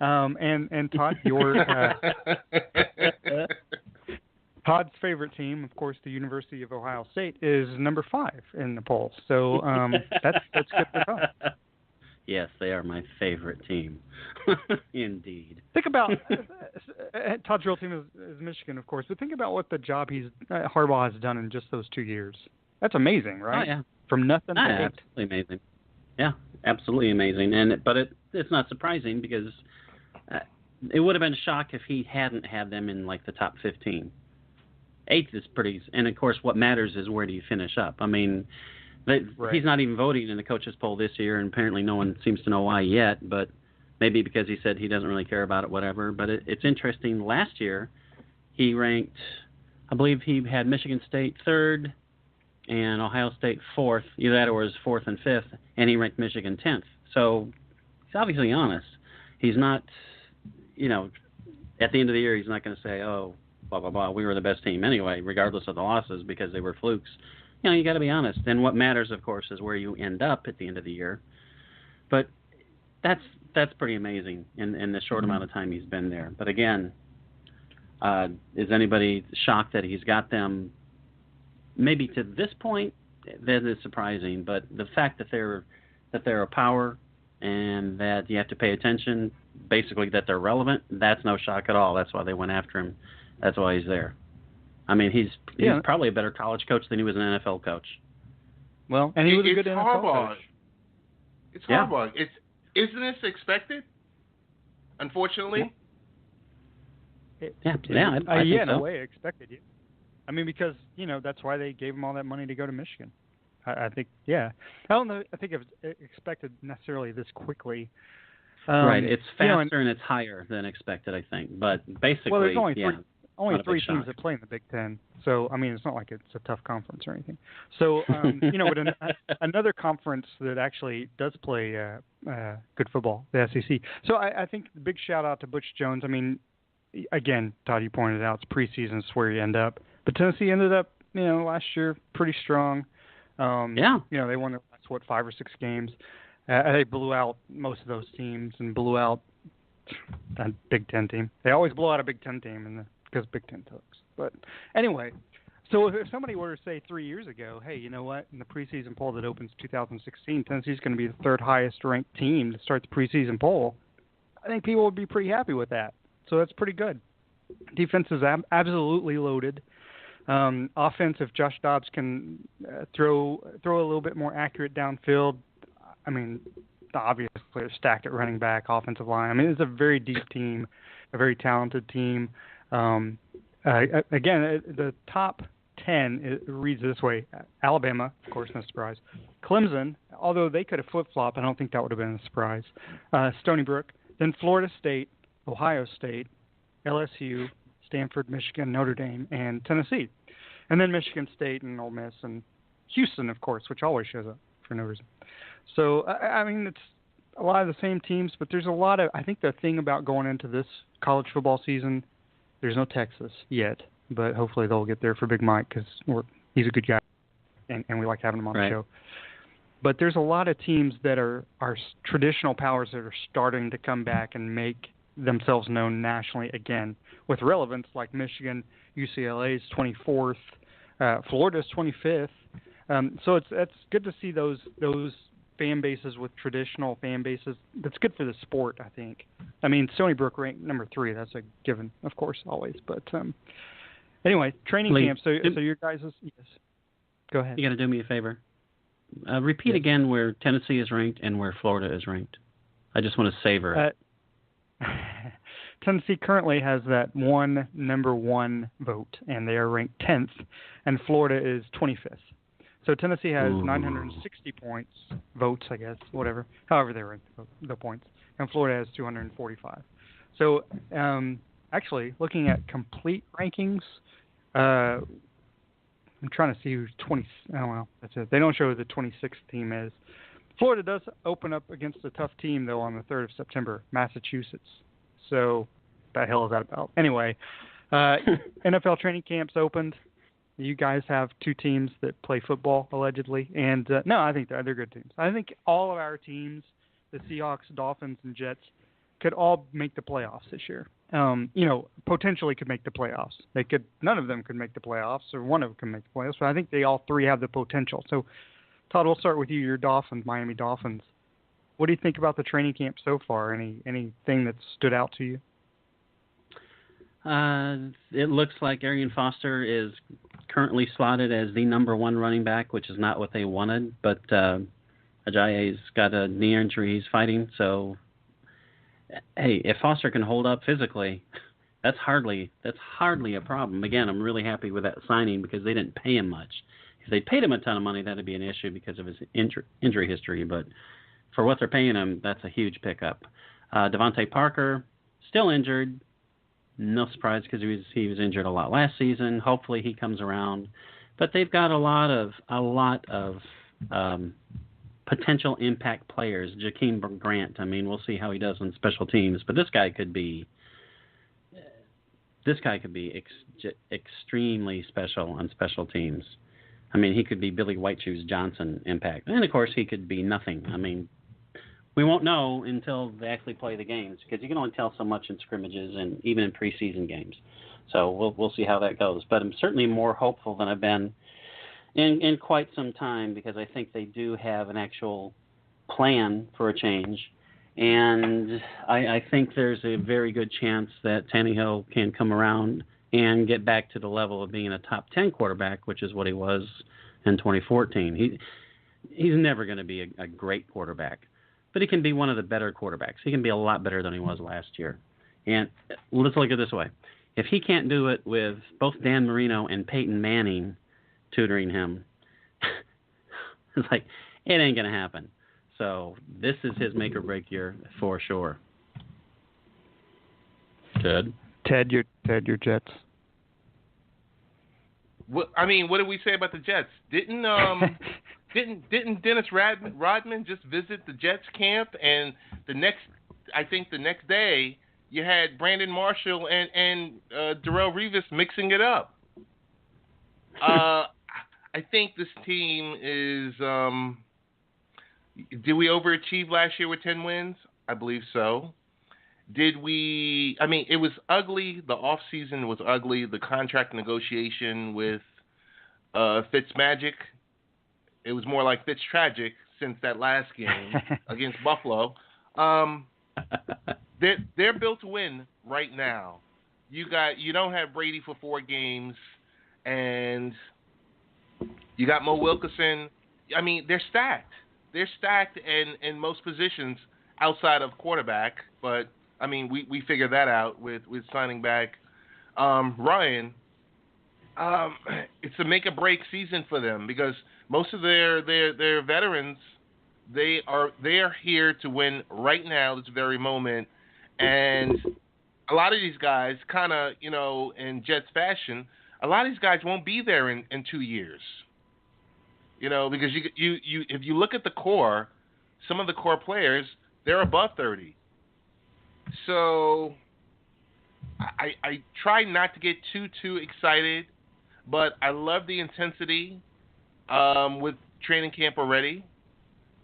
And Todd, Todd's favorite team, of course, the University of Ohio State, is number 5 in the polls. So that's good for Todd. Yes, they are my favorite team. Indeed. Think about Todd's real team is Michigan, of course, but think about what the job Harbaugh has done in just those 2 years. That's amazing, right? Oh, yeah. From nothing to 8. Absolutely amazing. Yeah, absolutely amazing. But it's not surprising because it would have been a shock if he hadn't had them in like the top 15. 8th is pretty, and of course, what matters is where do you finish up. I mean, he's not even voting in the coaches poll this year, and apparently no one seems to know why yet. But maybe because he said he doesn't really care about it, whatever. But it's interesting. Last year, he ranked, I believe he had Michigan State 3rd and Ohio State 4th. Either that or was 4th and 5th, and he ranked Michigan 10th. So he's obviously honest. He's not, at the end of the year, he's not going to say, oh, blah, blah, blah, we were the best team anyway, regardless of the losses, because they were flukes. You got to be honest. And what matters, of course, is where you end up at the end of the year. But that's pretty amazing in the short amount of time he's been there. But again, is anybody shocked that he's got them maybe to this point? That is surprising. But the fact that they're a power and that you have to pay attention, basically that they're relevant, that's no shock at all. That's why they went after him. That's why he's there. I mean, he's probably a better college coach than he was an NFL coach. Well, and he was a good NFL coach. It's Harbaugh. Isn't this expected? Unfortunately. I think so. In a way, expected. Yeah. I mean, because that's why they gave him all that money to go to Michigan. I think, yeah. I don't know. I think it was expected necessarily this quickly. Right. It's faster and it's higher than expected, I think. But basically, there's only three teams that play in the Big Ten. So, I mean, it's not like it's a tough conference or anything. So, but another conference that actually does play good football, the SEC. So I think the big shout out to Butch Jones. I mean, again, Todd, you pointed out, it's preseason, it's where you end up. But Tennessee ended up, last year pretty strong. They won the last, 5 or 6 games. They blew out most of those teams and blew out a Big Ten team. They always blow out a Big Ten team because Big Ten talks. But anyway, so if somebody were to say 3 years ago, hey, you know what, in the preseason poll that opens 2016, Tennessee's going to be the 3rd highest ranked team to start the preseason poll, I think people would be pretty happy with that. So that's pretty good. Defense is absolutely loaded. Offense, if Josh Dobbs can throw a little bit more accurate downfield, I mean, obviously they're stacked at running back, offensive line. I mean, it's a very deep team, a very talented team. Again, the top 10 reads this way. Alabama, of course, no surprise. Clemson, although they could have flip-flopped, I don't think that would have been a surprise. Stony Brook, then Florida State, Ohio State, LSU, Stanford, Michigan, Notre Dame, and Tennessee. And then Michigan State and Ole Miss and Houston, of course, which always shows up for no reason. So, I mean, it's a lot of the same teams, but there's a lot of – I think the thing about going into this college football season, there's no Texas yet, but hopefully they'll get there for Big Mike because he's a good guy, and we like having him on the show. But there's a lot of teams that are traditional powers that are starting to come back and make themselves known nationally again with relevance, like Michigan, UCLA's 24th, Florida's 25th. So it's good to see those fan bases with traditional fan bases. That's good for the sport, I think. I mean, Stony Brook ranked number 3. That's a given, of course, always. But anyway, training camp. So your guys' yes. Go ahead. You got to do me a favor. Repeat again where Tennessee is ranked and where Florida is ranked. I just want to savor it. Tennessee currently has that number 1 vote, and they are ranked 10th, and Florida is 25th. So Tennessee has 960 votes, I guess, whatever, however they rank the points, and Florida has 245. So actually, looking at complete rankings, I'm trying to see who's 20. Oh, well, that's it. They don't show who the 26th team is. Florida does open up against a tough team, though, on the 3rd of September, Massachusetts. So the hell is that about? Anyway, NFL training camps opened. You guys have 2 teams that play football, allegedly. And, no, I think they're good teams. I think all of our teams, the Seahawks, Dolphins, and Jets, could all make the playoffs this year. Potentially could make the playoffs. None of them could make the playoffs, or one of them can make the playoffs. But I think they all 3 have the potential. So, Todd, we'll start with you. Your Dolphins, Miami Dolphins. What do you think about the training camp so far? Anything that stood out to you? It looks like Arian Foster is currently slotted as the number 1 running back, which is not what they wanted. But Ajayi's got a knee injury he's fighting. So, hey, if Foster can hold up physically, that's hardly a problem. Again, I'm really happy with that signing because they didn't pay him much. If they paid him a ton of money, that'd be an issue because of his injury history. But for what they're paying him, that's a huge pickup. Devontae Parker, still injured. No surprise because he was injured a lot last season. Hopefully he comes around. But they've got a lot of potential impact players. Jakeem Grant, we'll see how he does on special teams. But this guy could be extremely special on special teams. He could be Billy White Shoes Johnson impact. And, of course, he could be nothing. We won't know until they actually play the games because you can only tell so much in scrimmages and even in preseason games. So we'll see how that goes. But I'm certainly more hopeful than I've been in quite some time because I think they do have an actual plan for a change. And I think there's a very good chance that Tannehill can come around and get back to the level of being a top 10 quarterback, which is what he was in 2014. He's never going to be a great quarterback. But he can be one of the better quarterbacks. He can be a lot better than he was last year. And let's look at it this way. If he can't do it with both Dan Marino and Peyton Manning tutoring him, it's like, it ain't going to happen. So this is his make or break year for sure. Ted, your Jets. What did we say about the Jets? Didn't Dennis Rodman just visit the Jets camp, and the next day you had Brandon Marshall and Darrelle Revis mixing it up. I think this team is. Did we overachieve last year with 10 wins? I believe so. Did we? It was ugly. The off season was ugly. The contract negotiation with Fitzmagic. It was more like Fitztragic since that last game against Buffalo. They're built to win right now. You don't have Brady for 4 games, and you got Mo Wilkerson. They're stacked. They're stacked in most positions outside of quarterback. But we figured that out with signing back Ryan. It's a make or break season for them because most of their veterans, they are here to win right now, this very moment. And a lot of these guys, kind of, in Jets fashion, a lot of these guys won't be there in 2 years. Because you if you look at the core, some of the core players, they're above 30. So I try not to get too excited, but I love the intensity with training camp already,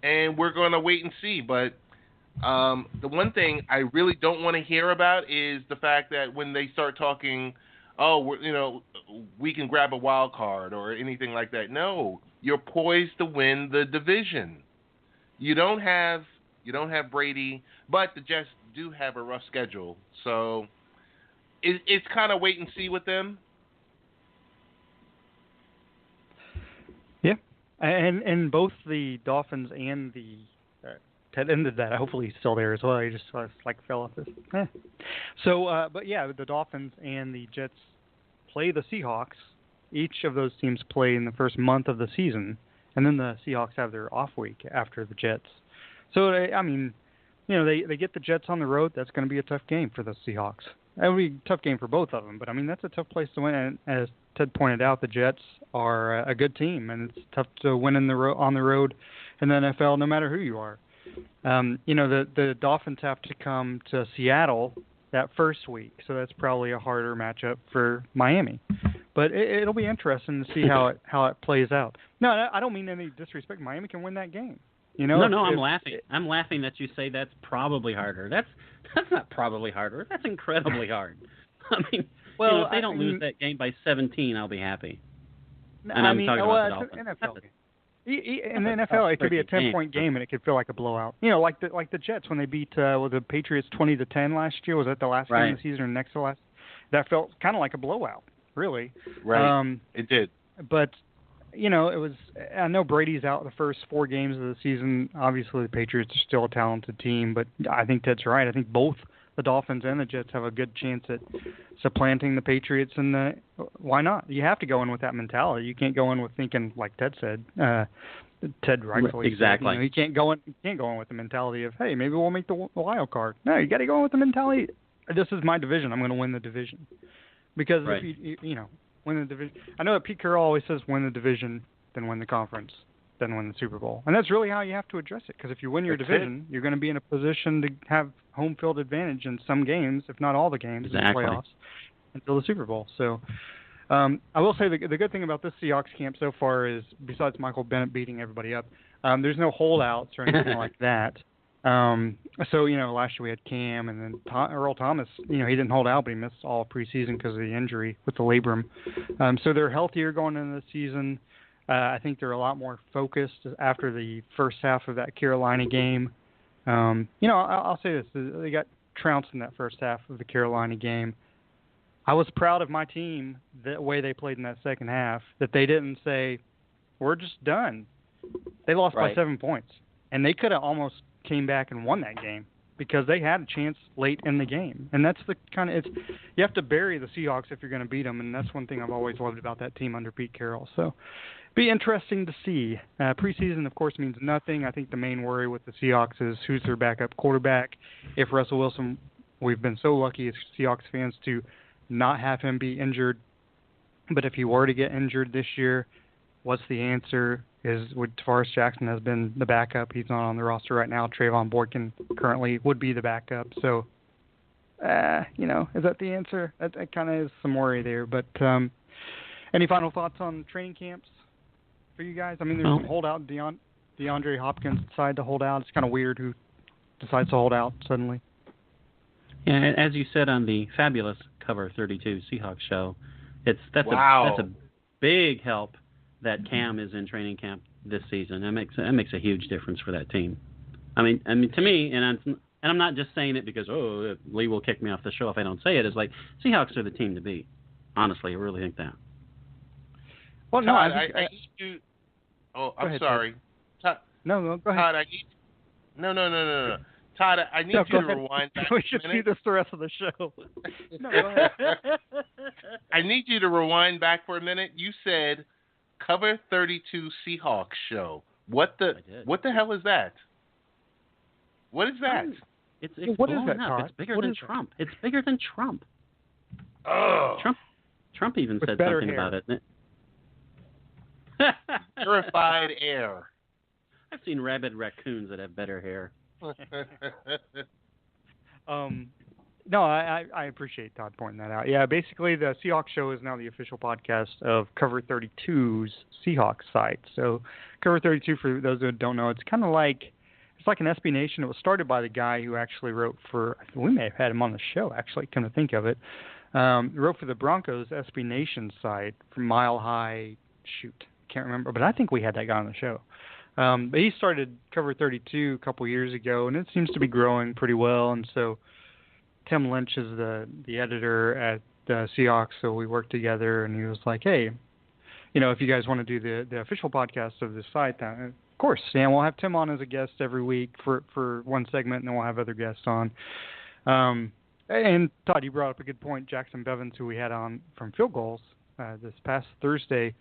and we're going to wait and see. But the one thing I really don't want to hear about is the fact that when they start talking, we can grab a wild card or anything like that. No, you're poised to win the division. You don't have Brady, but the Jets do have a rough schedule, so it's kind of wait and see with them. Yeah, and both the Dolphins and the Ted ended that. Hopefully he's still there as well. He just fell off this. So, but yeah, the Dolphins and the Jets play the Seahawks. Each of those teams play in the first month of the season, and then the Seahawks have their off week after the Jets. So, they get the Jets on the road. That's going to be a tough game for the Seahawks. That would be a tough game for both of them, but that's a tough place to win. And as Ted pointed out, the Jets are a good team, and it's tough to win on the road in the NFL, no matter who you are. The Dolphins have to come to Seattle that first week, so that's probably a harder matchup for Miami. But it'll be interesting to see how it plays out. No, I don't mean any disrespect. Miami can win that game. You know? No, I'm laughing. I'm laughing that you say that's probably harder. That's not probably harder. That's incredibly hard. I mean, if they don't lose that game by 17, I'll be happy. And I'm talking about the Dolphins. NFL game. In the NFL, it could be a 10-point game, and it could feel like a blowout. You know, like the Jets when they beat the Patriots 20-10 last year. Was that the last game of the season or next to last? That felt kind of like a blowout, really. Right. It did. But it was. I know Brady's out the first 4 games of the season. Obviously, the Patriots are still a talented team, but I think Ted's right. I think both the Dolphins and the Jets have a good chance at supplanting the Patriots, and why not? You have to go in with that mentality. You can't go in with thinking, like Ted said. Ted rightfully exactly. said, you can't go in with the mentality of, hey, maybe we'll make the wild card. No, you got to go in with the mentality. This is my division. I'm going to win the division, because if you win the division. I know that Pete Carroll always says, win the division, then win the conference, then win the Super Bowl, and that's really how you have to address it. Because if you win your division, you're going to be in a position to have home field advantage in some games, if not all the games in the playoffs, until the Super Bowl. So I will say the good thing about this Seahawks camp so far is, besides Michael Bennett beating everybody up, there's no holdouts or anything like that. So last year we had Cam, and then Earl Thomas. He didn't hold out, but he missed all preseason because of the injury with the labrum. So they're healthier going into the season. I think they're a lot more focused after the first half of that Carolina game. I'll say this. They got trounced in that first half of the Carolina game. I was proud of my team, the way they played in that second half, that they didn't say, we're just done. They lost by 7 points. And they could have almost came back and won that game because they had a chance late in the game. And that's the kind of – you have to bury the Seahawks if you're going to beat them, and that's one thing I've always loved about that team under Pete Carroll. So be interesting to see. Preseason, of course, means nothing. I think the main worry with the Seahawks is who's their backup quarterback. If Russell Wilson – we've been so lucky as Seahawks fans to not have him be injured. But if he were to get injured this year, what's the answer? Tavares Jackson has been the backup. He's not on the roster right now. Trayvon Boykin currently would be the backup. So, is that the answer? That kind of is some worry there. But any final thoughts on training camps for you guys? I mean, there's some holdout. DeAndre Hopkins decided to hold out. It's kind of weird who decides to hold out suddenly. Yeah, as you said on the fabulous Cover 32 Seahawks show, that's a big help that Cam is in training camp this season. That makes a huge difference for that team. I mean, to me, and I'm not just saying it because Lee will kick me off the show if I don't say it. It's like Seahawks are the team to beat. Honestly, I really think that. Well, no, Todd, I need you. Oh, I'm ahead, sorry. Todd. No, go ahead. Todd, I need. No. Todd, I need you to rewind back. We should do this the rest of the show. No, go ahead. I need you to rewind back for a minute. You said Cover 32 Seahawks show. What the hell is that? What is that? It's what is blowing that, up. Todd? It's bigger than Trump. It's bigger than Trump. Oh. Trump even With said better something hair. about it. Purified air. I've seen rabid raccoons that have better hair. No, I appreciate Todd pointing that out. Yeah, basically the Seahawks show is now the official podcast of Cover 32's Seahawks site. So Cover 32, for those who don't know, it's like an SB Nation. It was started by the guy who actually wrote for, we may have had him on the show actually, come to think of it. Wrote for the Broncos SB Nation site from Mile High, can't remember, but I think we had that guy on the show. But he started Cover 32 a couple years ago, and it seems to be growing pretty well. And so Tim Lynch is the editor at Seahawks, so we worked together, and he was like, hey, if you guys want to do the official podcast of this site, of course, and we'll have Tim on as a guest every week for one segment, and then we'll have other guests on. And Todd, you brought up a good point. Jackson Bevins, who we had on from Field Goals this past Thursday,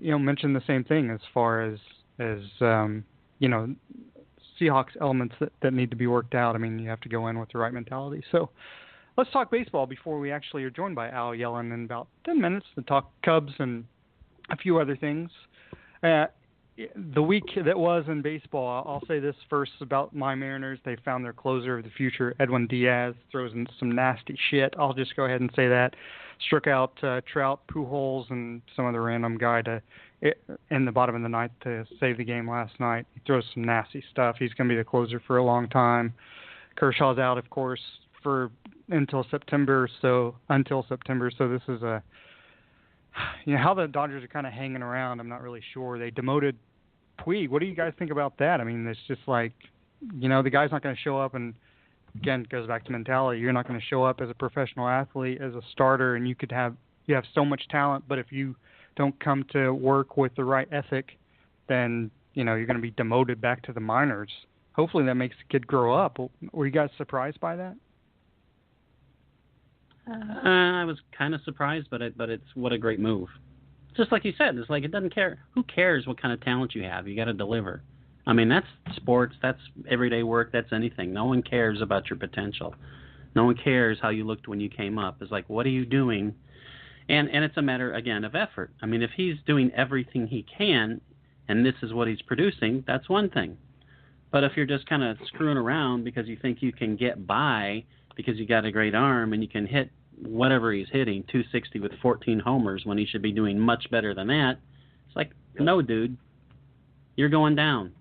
mentioned the same thing as far as Seahawks elements that need to be worked out. I mean, you have to go in with the right mentality. So let's talk baseball before we actually are joined by Al Yellon in about 10 minutes to talk Cubs and a few other things. the week that was in baseball, I'll say this first about my Mariners. They found their closer of the future. Edwin Diaz throws in some nasty shit. I'll just go ahead and say that. Struck out Trout, Pujols, and some other random guy in the bottom of the ninth to save the game last night. He throws some nasty stuff. He's going to be the closer for a long time. Kershaw's out, of course, until September. So this is how the Dodgers are kind of hanging around. I'm not really sure. They demoted Puig. What do you guys think about that? I mean, it's just like, the guy's not going to show up, and again, it goes back to mentality. You're not going to show up as a professional athlete, as a starter, and you have so much talent, but if you don't come to work with the right ethic, then, you're going to be demoted back to the minors. Hopefully that makes the kid grow up. Were you guys surprised by that? I was kind of surprised, but it's what a great move. Just like you said, it's like it doesn't care. Who cares what kind of talent you have? You got to deliver. I mean, that's sports, that's everyday work, that's anything. No one cares about your potential. No one cares how you looked when you came up. It's like, what are you doing? And it's a matter, again, of effort. I mean, if he's doing everything he can and this is what he's producing, that's one thing. But if you're just kind of screwing around because you think you can get by because you got a great arm and you can hit whatever he's hitting, 260 with 14 homers when he should be doing much better than that, it's like, no, dude, you're going down.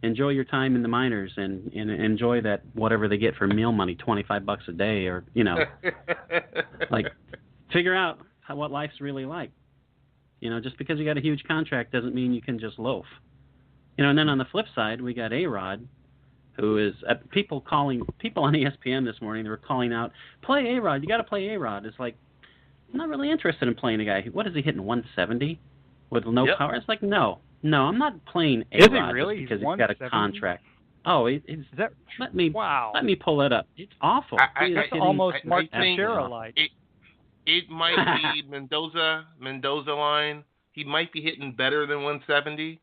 Enjoy your time in the minors and enjoy that whatever they get for meal money, $25 a day, or like figure out what life's really like. Just because you got a huge contract doesn't mean you can just loaf. And then on the flip side, we got A-Rod, who is people on ESPN this morning. They were calling out, play A-Rod. You got to play A-Rod. It's like, I'm not really interested in playing a guy. What is he hitting, 170 with no power? It's like, no, I'm not playing A-Rod really? Because he's got a contract. Oh, let me pull it up. It's awful. That's almost Mark Teixeira-like. It might be Mendoza line. He might be hitting better than 170.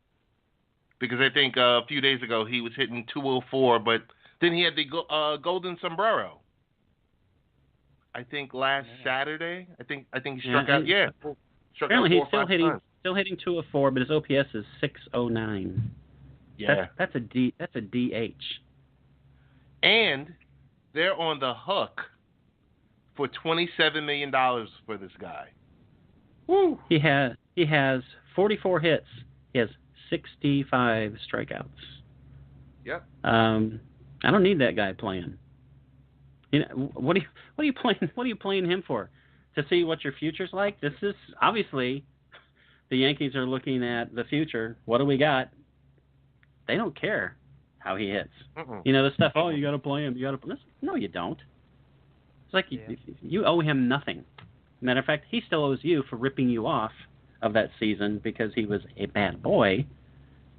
Because I think a few days ago he was hitting 204, but then he had the golden sombrero. I think last Saturday. I think he struck out. Yeah. Apparently he's still hitting 204, but his OPS is 609. Yeah. That's a DH. And they're on the hook for $27 million for this guy. Woo! He has 44 hits. He has 65 strikeouts. Yep. I don't need that guy playing. What are you playing? What are you playing him for? To see what your future's like? This is obviously the Yankees are looking at the future. What do we got? They don't care how he hits. The stuff. Oh, you got to play him. You got to. No, you don't. It's like you owe him nothing. Matter of fact, he still owes you for ripping you off of that season because he was a bad boy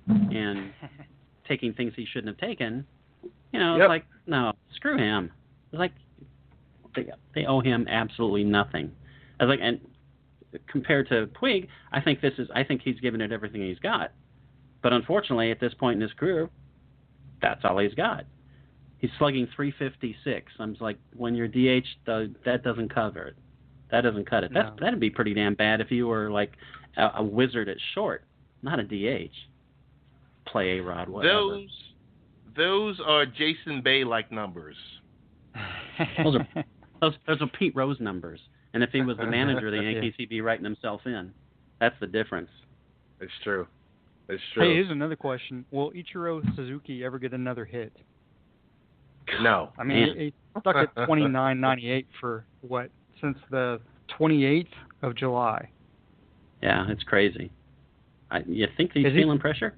and taking things he shouldn't have taken. It's like, no, screw him. It's like they owe him absolutely nothing. I was like, and compared to Puig, I think he's given it everything he's got. But unfortunately, at this point in his career, that's all he's got. He's slugging .356. I'm just like, when you're DH, that doesn't cover it. That doesn't cut it. No. That'd be pretty damn bad if you were like a wizard at short, not a DH. Play A-Rod, whatever. Those are Jason Bay-like numbers. those are Pete Rose numbers. And if he was the manager of the Yankees, he'd be writing himself in. That's the difference. It's true. Hey, here's another question. Will Ichiro Suzuki ever get another hit? No. I mean, he stuck at 29.98 for what? Since the 28th of July. Yeah, it's crazy. You think he's feeling pressure?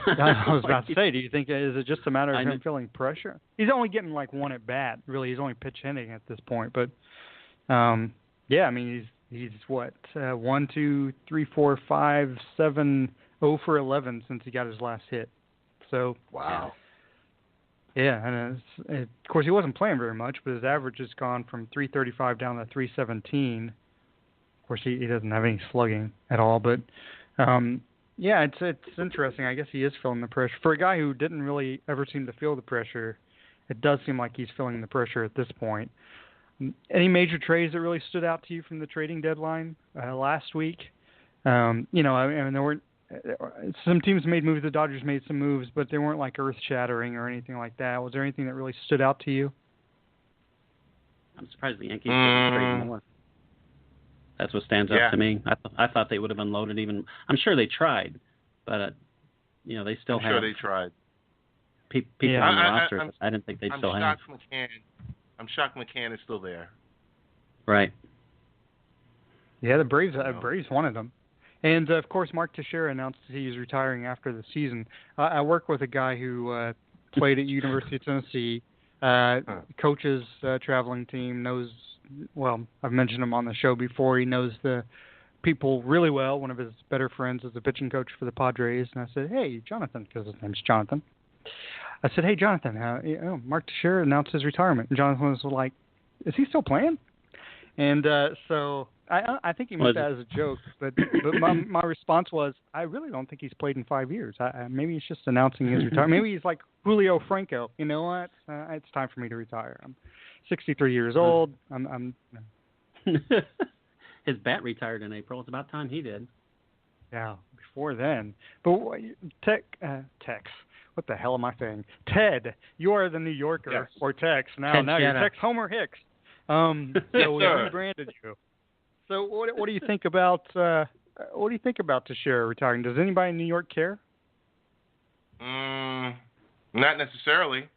I was about to say, do you think is it just a matter of him feeling pressure? He's only getting like one at bat. Really, he's only pitch hitting at this point. But yeah, I mean, he's what 1, 2, 3, 4, 5, 7, 0 for 11 since he got his last hit. So wow. Yeah, and of course he wasn't playing very much, but his average has gone from 335 down to 317. Of course, he doesn't have any slugging at all, but yeah, it's interesting. I guess he is feeling the pressure. For a guy who didn't really ever seem to feel the pressure, it does seem like he's feeling the pressure at this point. Any major trades that really stood out to you from the trading deadline last week? I mean, there weren't some teams made moves. The Dodgers made some moves, but they weren't like earth-shattering or anything like that. Was there anything that really stood out to you? I'm surprised the Yankees didn't trade more. That's what stands out to me. I thought they would have unloaded even. I'm sure they tried, but they still have. I'm sure they tried. People on the roster. I didn't think they'd still have. I'm shocked McCann is still there. Right. Yeah, the Braves wanted him. And, of course, Mark Teixeira announced that he was retiring after the season. I work with a guy who played at University of Tennessee, coaches traveling team, knows, well, I've mentioned him on the show before. He knows the people really well. One of his better friends is the pitching coach for the Padres. And I said, hey, Jonathan, because his name's Jonathan. I said, hey, Jonathan, Mark Teixeira announced his retirement. And Jonathan was like, is he still playing? And so I think he meant that as a joke, but my response was, I really don't think he's played in 5 years. Maybe he's just announcing his retirement. Maybe he's like Julio Franco. You know what? It's time for me to retire. I'm 63 years old. I'm His bat retired in April. It's about time he did. Yeah, before then. But Tex. What the hell am I saying? Ted, you are the New Yorker or Tex. Now you're Tex Homer Hicks. So we rebranded you. So what do you think about Teixeira retiring? Does anybody in New York care? Not necessarily.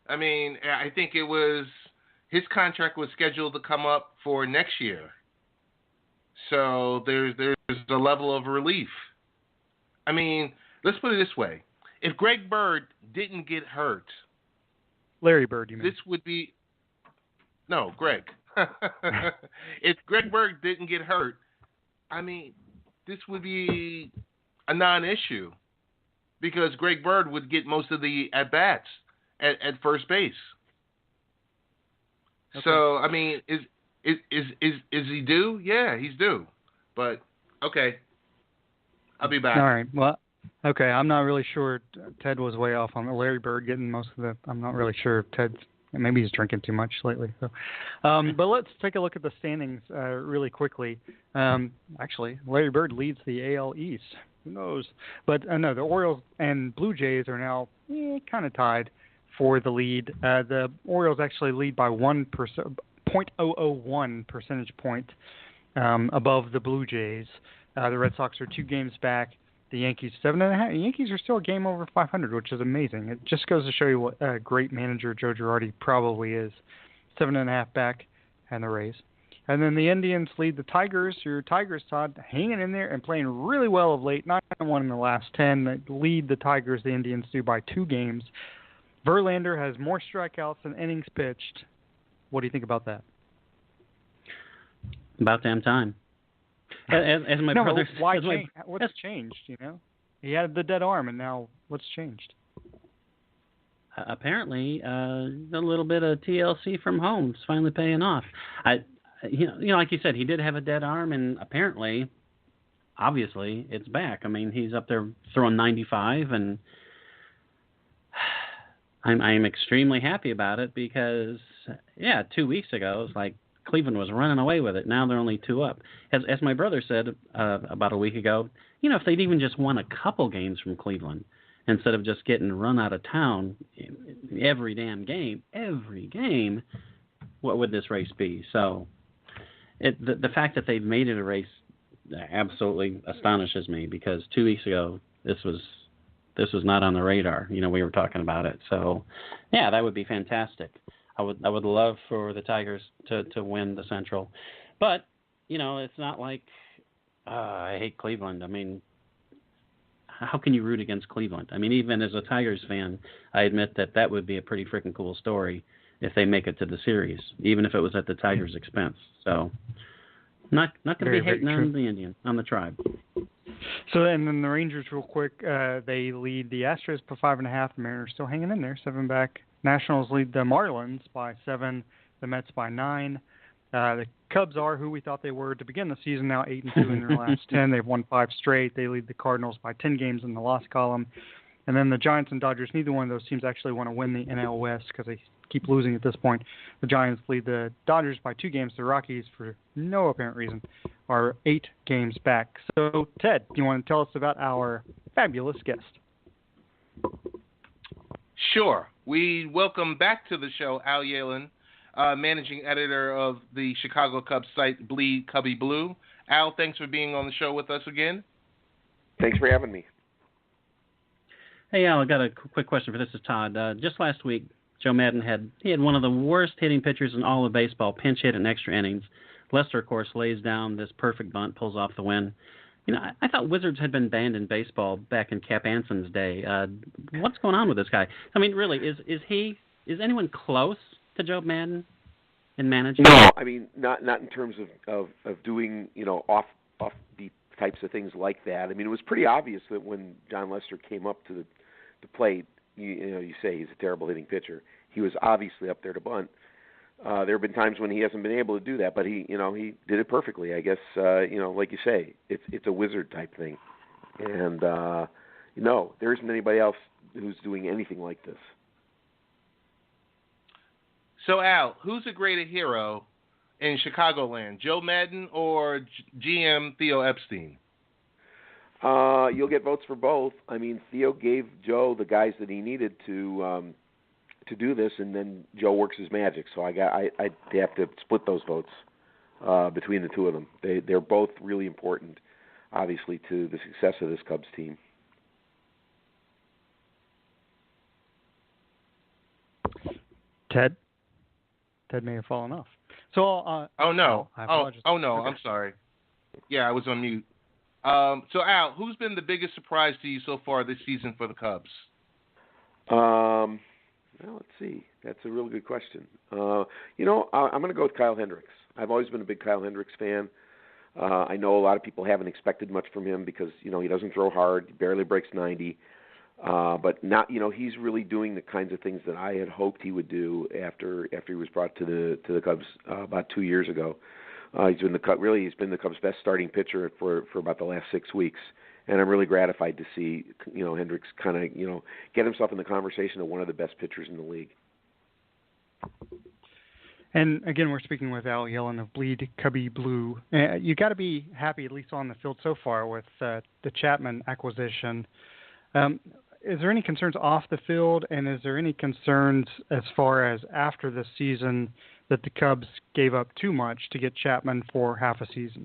I mean, I think his contract was scheduled to come up for next year. So there's a level of relief. I mean, let's put it this way. If Greg Bird didn't get hurt, Larry Bird, you mean? This would be Greg. If Greg Bird didn't get hurt, I mean, this would be a non-issue because Greg Bird would get most of the at-bats at first base. Okay. So, I mean, is he due? Yeah, he's due. But, okay. I'll be back. All right. Well, okay. I'm not really sure. Ted was way off on Larry Bird getting most of the – I'm not really sure if Ted's – maybe he's drinking too much lately. So. But let's take a look at the standings really quickly. Actually, Larry Bird leads the AL East. Who knows? But no, the Orioles and Blue Jays are now kind of tied for the lead. The Orioles actually lead by 0.001 percentage point above the Blue Jays. The Red Sox are 2 games back. The Yankees 7.5. The Yankees are still a game over 500, which is amazing. It just goes to show you what a great manager Joe Girardi probably is. 7.5 back, and the Rays. And then the Indians lead the Tigers. Your Tigers, Todd, hanging in there and playing really well of late. 9-1 in the last 10. They lead the Tigers. The Indians do by 2 games. Verlander has more strikeouts than innings pitched. What do you think about that? About damn time. As my brother, why change? What's changed? You know, he had the dead arm, and now what's changed? Apparently, a little bit of TLC from home is finally paying off. Like you said, he did have a dead arm, and apparently, obviously, it's back. I mean, he's up there throwing 95, and I'm extremely happy about it because 2 weeks ago it was like Cleveland was running away with it. Now they're only 2 up. As my brother said about a week ago, if they'd even just won a couple games from Cleveland instead of just getting run out of town every game, what would this race be? So the fact that they've made it a race absolutely astonishes me because 2 weeks ago this was not on the radar. We were talking about it. So, that would be fantastic. I would love for the Tigers to win the Central. But, it's not like I hate Cleveland. I mean, how can you root against Cleveland? I mean, even as a Tigers fan, I admit that would be a pretty freaking cool story if they make it to the series, even if it was at the Tigers' expense. So, not going to be hating on the Indian, on the Tribe. So and then the Rangers, real quick, they lead the Astros by 5.5. The Mariners still hanging in there, 7 back. Nationals lead the Marlins by 7. The Mets by 9. The Cubs are who we thought they were to begin the season. Now 8-2 in their last 10. They've won 5 straight. They lead the Cardinals by 10 games in the loss column. And then the Giants and Dodgers, neither one of those teams actually want to win the NL West because they keep losing at this point. The Giants lead the Dodgers by 2 games. The Rockies, for no apparent reason, are 8 games back. So, Ted, do you want to tell us about our fabulous guest? Sure. We welcome back to the show Al Yellon, managing editor of the Chicago Cubs site Bleed Cubbie Blue. Al, thanks for being on the show with us again. Thanks for having me. Hey, Al, I got a quick question for this. Is Todd. Just last week, Joe Maddon had one of the worst hitting pitchers in all of baseball, pinch hit in extra innings. Lester, of course, lays down this perfect bunt, pulls off the win. I thought Wizards had been banned in baseball back in Cap Anson's day. What's going on with this guy? I mean, really, is anyone close to Joe Maddon in managing? No, I mean not in terms of doing offbeat types of things like that. I mean, it was pretty obvious that when John Lester came up to the plate, you say he's a terrible hitting pitcher. He was obviously up there to bunt. There have been times when he hasn't been able to do that, but he did it perfectly. I guess like you say, it's a wizard type thing, and there isn't anybody else who's doing anything like this. So Al, who's a greater hero in Chicagoland, Joe Maddon or GM Theo Epstein? You'll get votes for both. I mean, Theo gave Joe the guys that he needed to do this, and then Joe works his magic. So I'd have to split those votes between the two of them. They're both really important, obviously, to the success of this Cubs team. Ted may have fallen off. So oh no! I apologize. Oh no! Okay. I'm sorry. Yeah, I was on mute. So Al, who's been the biggest surprise to you so far this season for the Cubs? Well, let's see. That's a real good question. I'm going to go with Kyle Hendricks. I've always been a big Kyle Hendricks fan. I know a lot of people haven't expected much from him because he doesn't throw hard, he barely breaks 90. But not, he's really doing the kinds of things that I had hoped he would do after he was brought to the Cubs about 2 years ago. He's been the Cubs' best starting pitcher for about the last 6 weeks, and I'm really gratified to see Hendricks kind of get himself in the conversation of one of the best pitchers in the league. And again, we're speaking with Al Yellon of Bleed Cubbie Blue. You got to be happy, at least on the field so far, with the Chapman acquisition. Is there any concerns off the field, and is there any concerns as far as after the season that the Cubs gave up too much to get Chapman for half a season?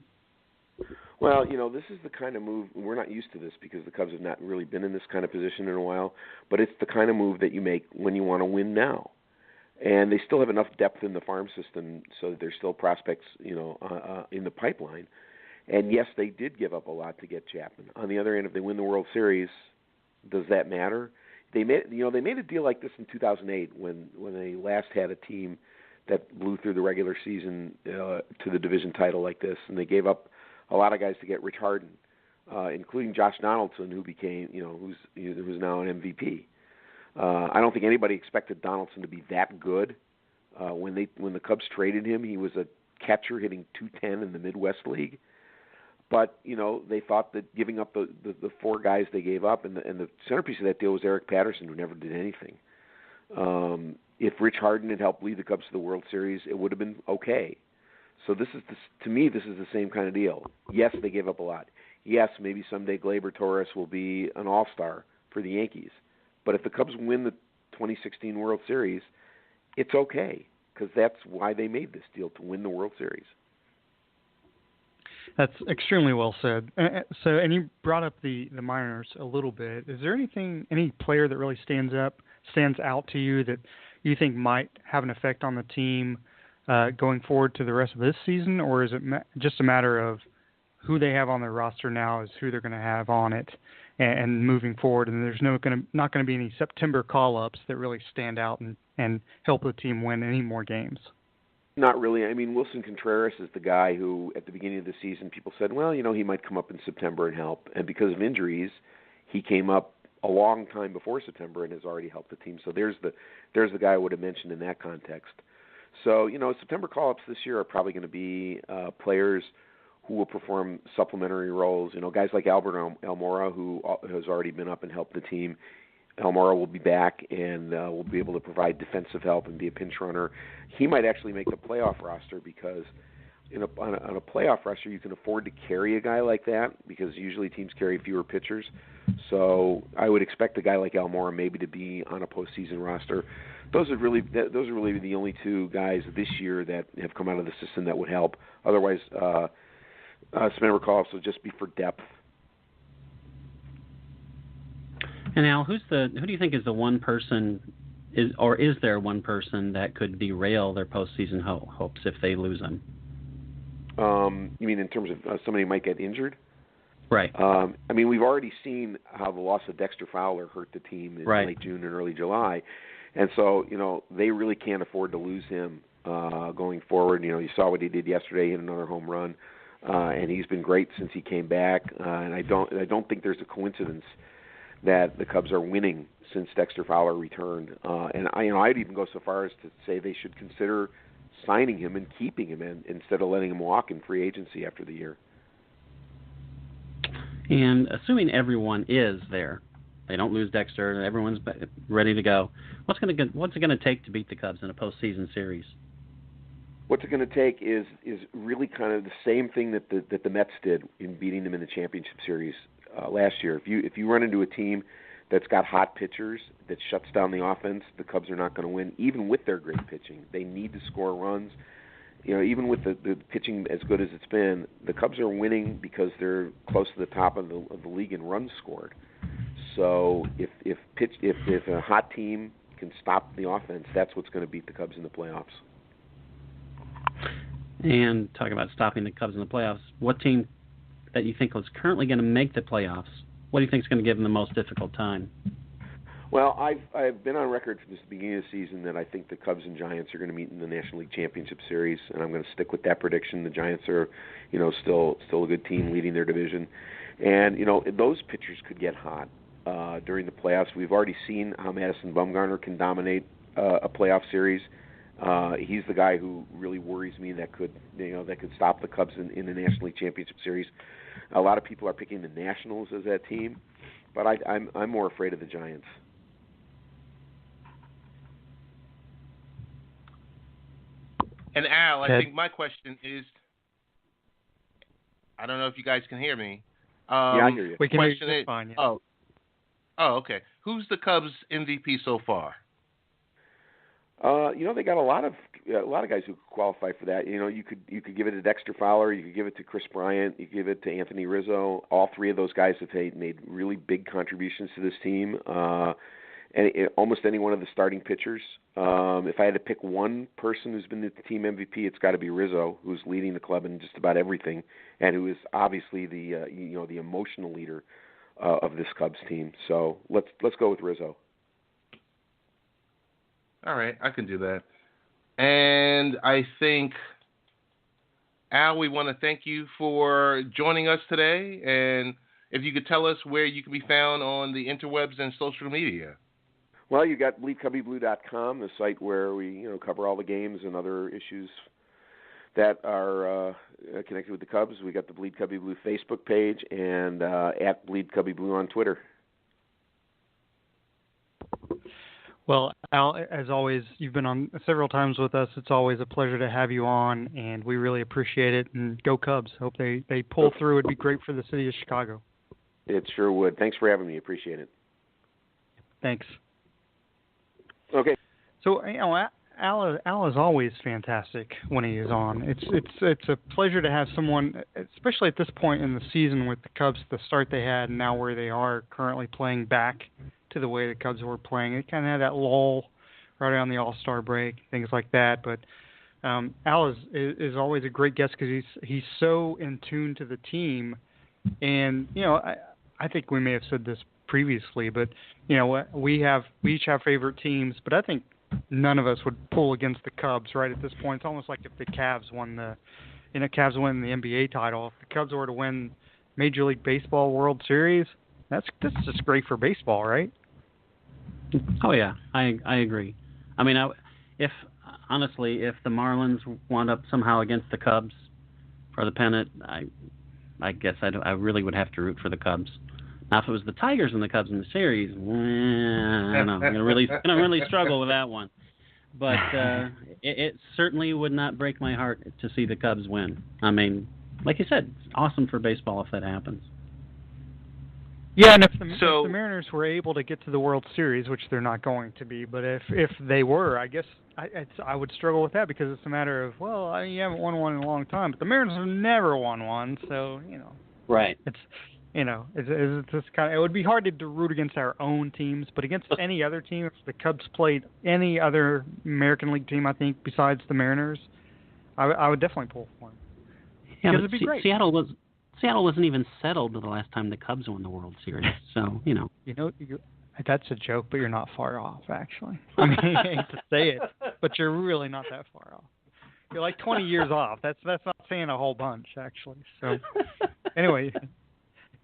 Well, this is the kind of move, we're not used to this because the Cubs have not really been in this kind of position in a while, but it's the kind of move that you make when you want to win now. And they still have enough depth in the farm system so that there's still prospects, in the pipeline. And yes, they did give up a lot to get Chapman. On the other hand, if they win the World Series, does that matter? They made a deal like this in 2008 when they last had a team that blew through the regular season to the division title like this, and they gave up a lot of guys to get Rich Harden, including Josh Donaldson, who became, who's now an MVP. I don't think anybody expected Donaldson to be that good. When the Cubs traded him, he was a catcher hitting .210 in the Midwest League. But they thought that giving up the 4 guys they gave up, and the centerpiece of that deal was Eric Patterson, who never did anything. If Rich Harden had helped lead the Cubs to the World Series, it would have been okay. So to me, this is the same kind of deal. Yes, they gave up a lot. Yes, maybe someday Gleyber Torres will be an all-star for the Yankees. But if the Cubs win the 2016 World Series, it's okay, because that's why they made this deal, to win the World Series. That's extremely well said. And you brought up the minors a little bit. Is there any player that really stands out to you that you think might have an effect on the team going forward to the rest of this season, or is it just a matter of who they have on their roster now is who they're going to have on it and moving forward, and there's not going to be any September call-ups that really stand out and help the team win any more games? Not really. I mean, Wilson Contreras is the guy who, at the beginning of the season, people said, well, he might come up in September and help. And because of injuries, he came up a long time before September and has already helped the team. So there's the guy I would have mentioned in that context. So, September call-ups this year are probably going to be players who will perform supplementary roles. Guys like Albert Almora, who has already been up and helped the team. Almora will be back and will be able to provide defensive help and be a pinch runner. He might actually make the playoff roster because on a playoff roster you can afford to carry a guy like that because usually teams carry fewer pitchers. So I would expect a guy like Almora maybe to be on a postseason roster. Those are really the only two guys this year that have come out of the system that would help. Otherwise, Samantha calls will just be for depth. And Al, who do you think is the one person, is there one person that could derail their postseason hopes if they lose them? You mean in terms of somebody might get injured? Right. I mean, we've already seen how the loss of Dexter Fowler hurt the team in late June and early July. And so, they really can't afford to lose him going forward. You saw what he did yesterday, hit another home run, and he's been great since he came back. And I don't think there's a coincidence that the Cubs are winning since Dexter Fowler returned. And I'd even go so far as to say they should consider signing him and keeping him instead of letting him walk in free agency after the year. And assuming everyone is there, they don't lose Dexter, everyone's ready to go. What's it going to take to beat the Cubs in a postseason series? What's it going to take is really kind of the same thing that the Mets did in beating them in the championship series last year. If you run into a team that's got hot pitchers that shuts down the offense, the Cubs are not going to win, even with their great pitching. They need to score runs. Even with the pitching as good as it's been, the Cubs are winning because they're close to the top of the league in runs scored. So if a hot team can stop the offense, that's what's going to beat the Cubs in the playoffs. And talking about stopping the Cubs in the playoffs, what team that you think is currently going to make the playoffs, what do you think is going to give them the most difficult time? Well, I've been on record since the beginning of the season that I think the Cubs and Giants are going to meet in the National League Championship Series, and I'm going to stick with that prediction. The Giants are, still a good team leading their division, and those pitchers could get hot during the playoffs. We've already seen how Madison Bumgarner can dominate a playoff series. He's the guy who really worries me that could stop the Cubs in the National League Championship Series. A lot of people are picking the Nationals as that team, but I'm more afraid of the Giants. And Al, Ted? I think my question is, I don't know if you guys can hear me. Yeah, I hear you. We can hear you Question just is, fine. Yeah. Oh, okay. Who's the Cubs MVP so far? They got a lot of guys who qualify for that. You could give it to Dexter Fowler, you could give it to Chris Bryant, you could give it to Anthony Rizzo. All three of those guys have made really big contributions to this team. Almost any one of the starting pitchers. If I had to pick one person who's been the team MVP, it's got to be Rizzo, who's leading the club in just about everything, and who is obviously the emotional leader of this Cubs team. So let's go with Rizzo. All right, I can do that. And I think, Al, we want to thank you for joining us today. And if you could tell us where you can be found on the interwebs and social media. Well, you got BleedCubbieBlue.com, the site where we cover all the games and other issues that are connected with the Cubs. We got the Bleed Cubbie Blue Facebook page and at Bleed Cubbie Blue on Twitter. Well, Al, as always, you've been on several times with us. It's always a pleasure to have you on, and we really appreciate it. And go Cubs. Hope they pull through. It'd be great for the city of Chicago. It sure would. Thanks for having me. Appreciate it. Thanks. Okay. So, Al is always fantastic when he is on. It's a pleasure to have someone, especially at this point in the season with the Cubs, the start they had, and now where they are currently playing back to the way the Cubs were playing. It kind of had that lull right around the All-Star break, things like that. But Al is always a great guest because he's so in tune to the team. And I think we may have said this previously, but we each have favorite teams, but I think none of us would pull against the Cubs right at this point. It's almost like if the Cavs won the NBA title. If the Cubs were to win Major League Baseball World Series, that's just great for baseball, right? Oh yeah, I agree. I mean, if the Marlins wound up somehow against the Cubs for the pennant, I guess I really would have to root for the Cubs. Now, if it was the Tigers and the Cubs in the series, I don't know. I'm gonna really struggle with that one. But it certainly would not break my heart to see the Cubs win. I mean, like you said, it's awesome for baseball if that happens. Yeah, and if the Mariners were able to get to the World Series, which they're not going to be, but if they were, I guess I would struggle with that because it's a matter of, well, you haven't won one in a long time, but the Mariners have never won one, so, Right. It's just kind of, it would be hard to root against our own teams, but against any other team, if the Cubs played any other American League team, I think, besides the Mariners, I would definitely pull for them. Yeah, because it'd be great. Seattle wasn't even settled the last time the Cubs won the World Series, so that's a joke, but you're not far off, actually. I mean, I hate to say it, but you're really not that far off. You're like 20 years off. That's not saying a whole bunch, actually. So, anyway,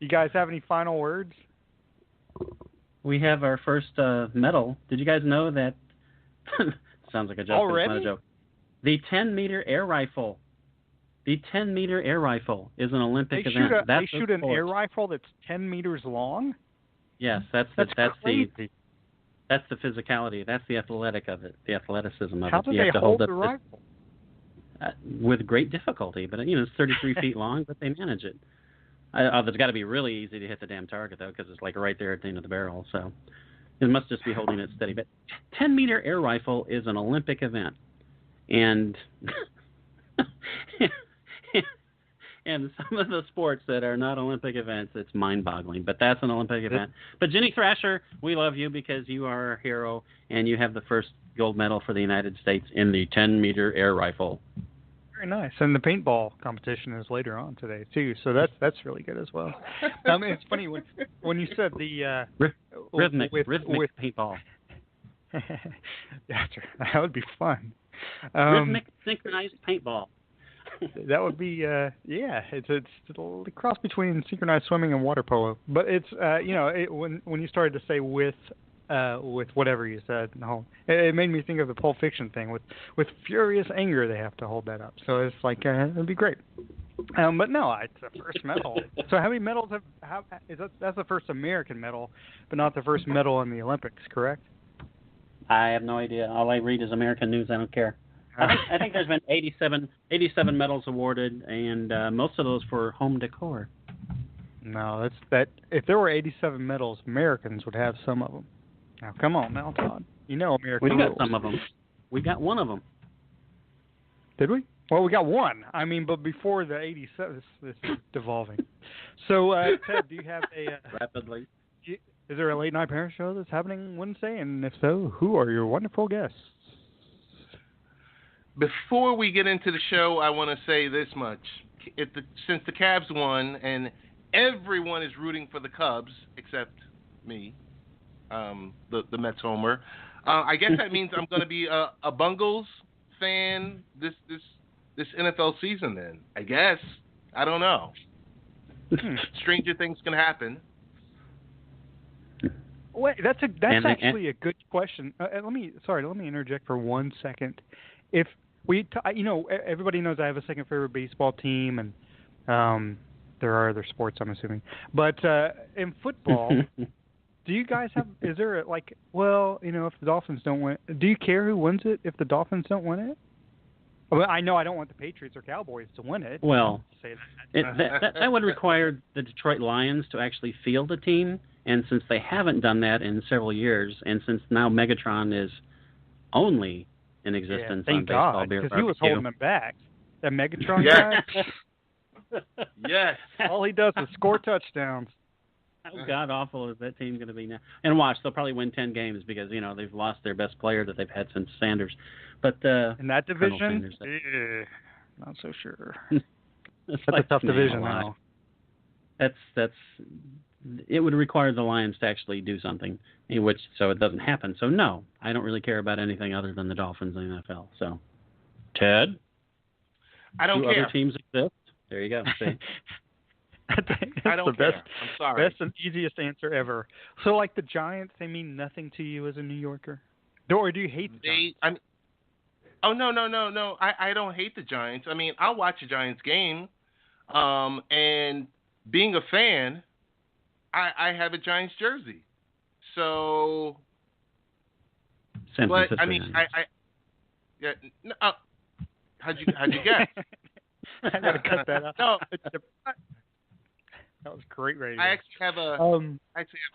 you guys have any final words? We have our first medal. Did you guys know that? Sounds like a joke. Already? But it's not a joke. The 10-meter air rifle. The 10-meter air rifle is an Olympic event. They shoot an air rifle that's 10 meters long? Yes, that's crazy. That's the physicality. That's the athletic of it, the athleticism of How it. do You they have to hold up the rifle? With great difficulty, but it's 33 feet long, but they manage it. It's got to be really easy to hit the damn target though, because it's like right there at the end of the barrel. So it must just be holding it steady. But 10-meter air rifle is an Olympic event, and and some of the sports that are not Olympic events, it's mind-boggling. But that's an Olympic event. But Jenny Thrasher, we love you because you are our hero, and you have the first gold medal for the United States in the 10-meter air rifle. Very nice. And the paintball competition is later on today, too. So that's really good as well. I mean, it's funny when you said the... rhythmic paintball. That would be fun. Rhythmic synchronized paintball. That would be, it's a cross between synchronized swimming and water polo. But it's, when you started to say with whatever you said, it made me think of the Pulp Fiction thing. With furious anger, they have to hold that up. So it's like, it'd be great. But no, it's the first medal. So how many medals that's the first American medal, but not the first medal in the Olympics, correct? I have no idea. All I read is American news. I don't care. I think there's been 87 medals awarded, and most of those for home decor. No, that. If there were 87 medals, Americans would have some of them. Now, come on, now, Todd. American. We got rules. some of them. We got one of them. Did we? Well, we got one. I mean, but before the 87, this is devolving. So, Ted, do you have a rapidly? Is there a late night parent show that's happening Wednesday? And if so, who are your wonderful guests? Before we get into the show, I want to say this much. Since the Cavs won, and everyone is rooting for the Cubs, except me, the Mets homer, I guess that means I'm going to be a Bungles fan this NFL season then, I guess. I don't know. Stranger things can happen. Wait, that's actually a good question. Let me interject for 1 second. If everybody knows I have a second favorite baseball team, and there are other sports, I'm assuming. But in football, do you guys have? Is there if the Dolphins don't win, do you care who wins it if the Dolphins don't win it? Well, I know I don't want the Patriots or Cowboys to win it. Well, say that. that would require the Detroit Lions to actually field a team, and since they haven't done that in several years, and since now Megatron is only in existence on Baseball Beer BBQ. Because he was holding them back. That Megatron guy? Yes. All he does is score touchdowns. How god-awful is that team going to be now? And watch, they'll probably win 10 games because, they've lost their best player that they've had since Sanders. But in that division, not so sure. That's a tough division now. It would require the Lions to actually do something, so it doesn't happen. So no, I don't really care about anything other than the Dolphins in the NFL. So, Ted, I don't care. Other teams exist? There you go. See? I don't care. I'm sorry. That's the easiest answer ever. So, like the Giants, they mean nothing to you as a New Yorker, or do you hate the Giants? No. I don't hate the Giants. I mean, I'll watch a Giants game, and being a fan, I have a Giants jersey. So, San but Francisco I mean, Giants. Yeah. No, how'd you guess? I gotta cut that out. No, that was great radio. I actually have a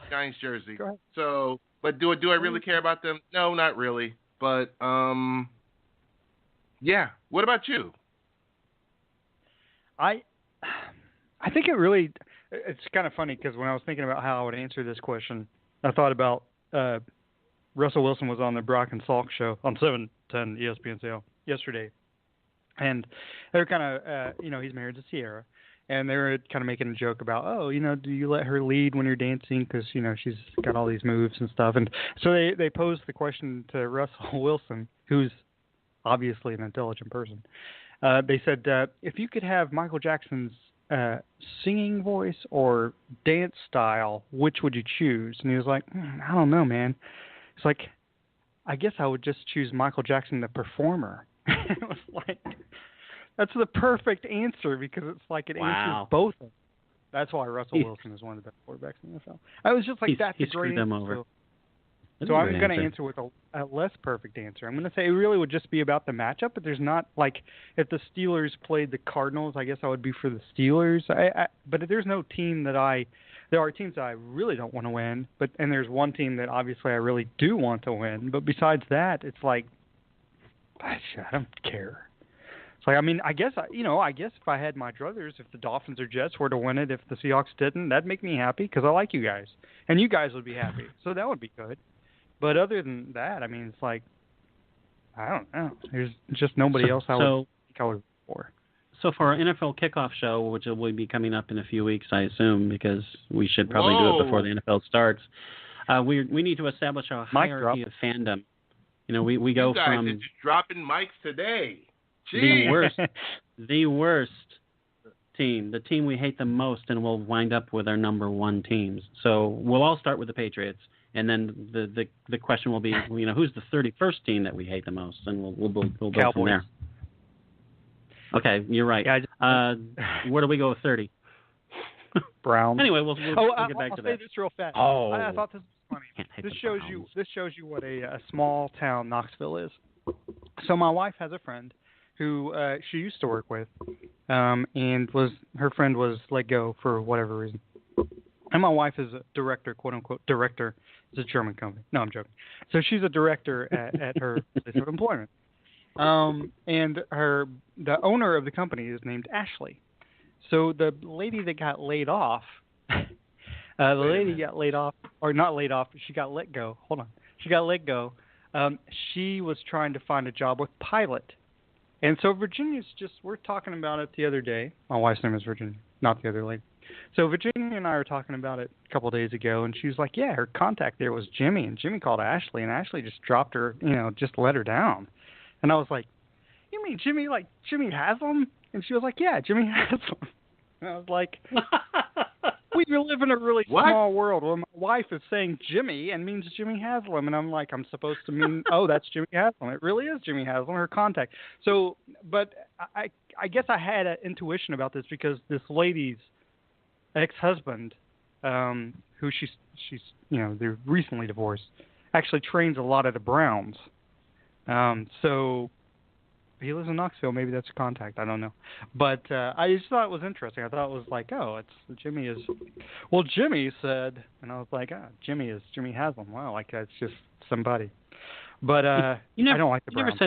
Giants jersey. Go ahead. So, but do I really care about them? No, not really. But yeah. What about you? I think it really. It's kind of funny because when I was thinking about how I would answer this question, I thought about Russell Wilson was on the Brock and Salk show on 710 ESPN Sale yesterday, and they were kind of, he's married to Sierra, and they were kind of making a joke about, do you let her lead when you're dancing because she's got all these moves and stuff, and so they posed the question to Russell Wilson, who's obviously an intelligent person. They said, if you could have Michael Jackson's singing voice or dance style, which would you choose? And he was like, I don't know, man. It's like, I guess I would just choose Michael Jackson, the performer. It was like, that's the perfect answer because it's like it answers both of them. That's why Russell Wilson is one of the best quarterbacks in the NFL. I was just like, that's a great answer. Over. So I'm going to answer with a less perfect answer. I'm going to say it really would just be about the matchup, but there's not, like, if the Steelers played the Cardinals, I guess I would be for the Steelers. But there's no team that there are teams that I really don't want to win, and there's one team that obviously I really do want to win. But besides that, it's like, I don't care. It's like, I mean, I guess if I had my druthers, if the Dolphins or Jets were to win it, if the Seahawks didn't, that'd make me happy because I like you guys. And you guys would be happy. So that would be good. But other than that, I mean, it's like, I don't know. There's just nobody else I would think I would for. So for our NFL kickoff show, which will be coming up in a few weeks, I assume, because we should probably do it before the NFL starts, we need to establish a hierarchy of fandom. We go from just dropping mics today. The worst team, the team we hate the most, and we'll wind up with our number one teams. So we'll all start with the Patriots. And then the question will be, who's the 31st team that we hate the most, and we'll go from there. Okay, you're right. Yeah, where do we go with 30? Browns. Anyway, we'll get back to that. I'll say this real fast. Oh, I thought this was funny. This shows you what a small town Knoxville is. So my wife has a friend who she used to work with, and her friend was let go for whatever reason. And my wife is a director, quote unquote director. It's a German company. No, I'm joking. So she's a director at her place of employment. And the owner of the company is named Ashley. So the lady that got laid off, got laid off, or not laid off, she got let go. Hold on. She got let go. She was trying to find a job with Pilot. And so Virginia's we're talking about it the other day. My wife's name is Virginia, not the other lady. So Virginia and I were talking about it a couple of days ago, and she was like, yeah, her contact there was Jimmy, and Jimmy called Ashley, and Ashley just dropped her, just let her down. And I was like, you mean Jimmy, like Jimmy Haslam? And she was like, yeah, Jimmy Haslam. And I was like, we live in a really small world where my wife is saying Jimmy and means Jimmy Haslam. And I'm like, I'm supposed to mean, oh, that's Jimmy Haslam. It really is Jimmy Haslam, her contact. So, but I guess I had an intuition about this because this lady's ex-husband, who she's they're recently divorced, actually trains a lot of the Browns. So he lives in Knoxville. Maybe that's a contact. I don't know. But I just thought it was interesting. I thought it was like, Jimmy said, and I was like, Jimmy is Jimmy Haslam. Wow, like that's just somebody. But I don't like the Browns.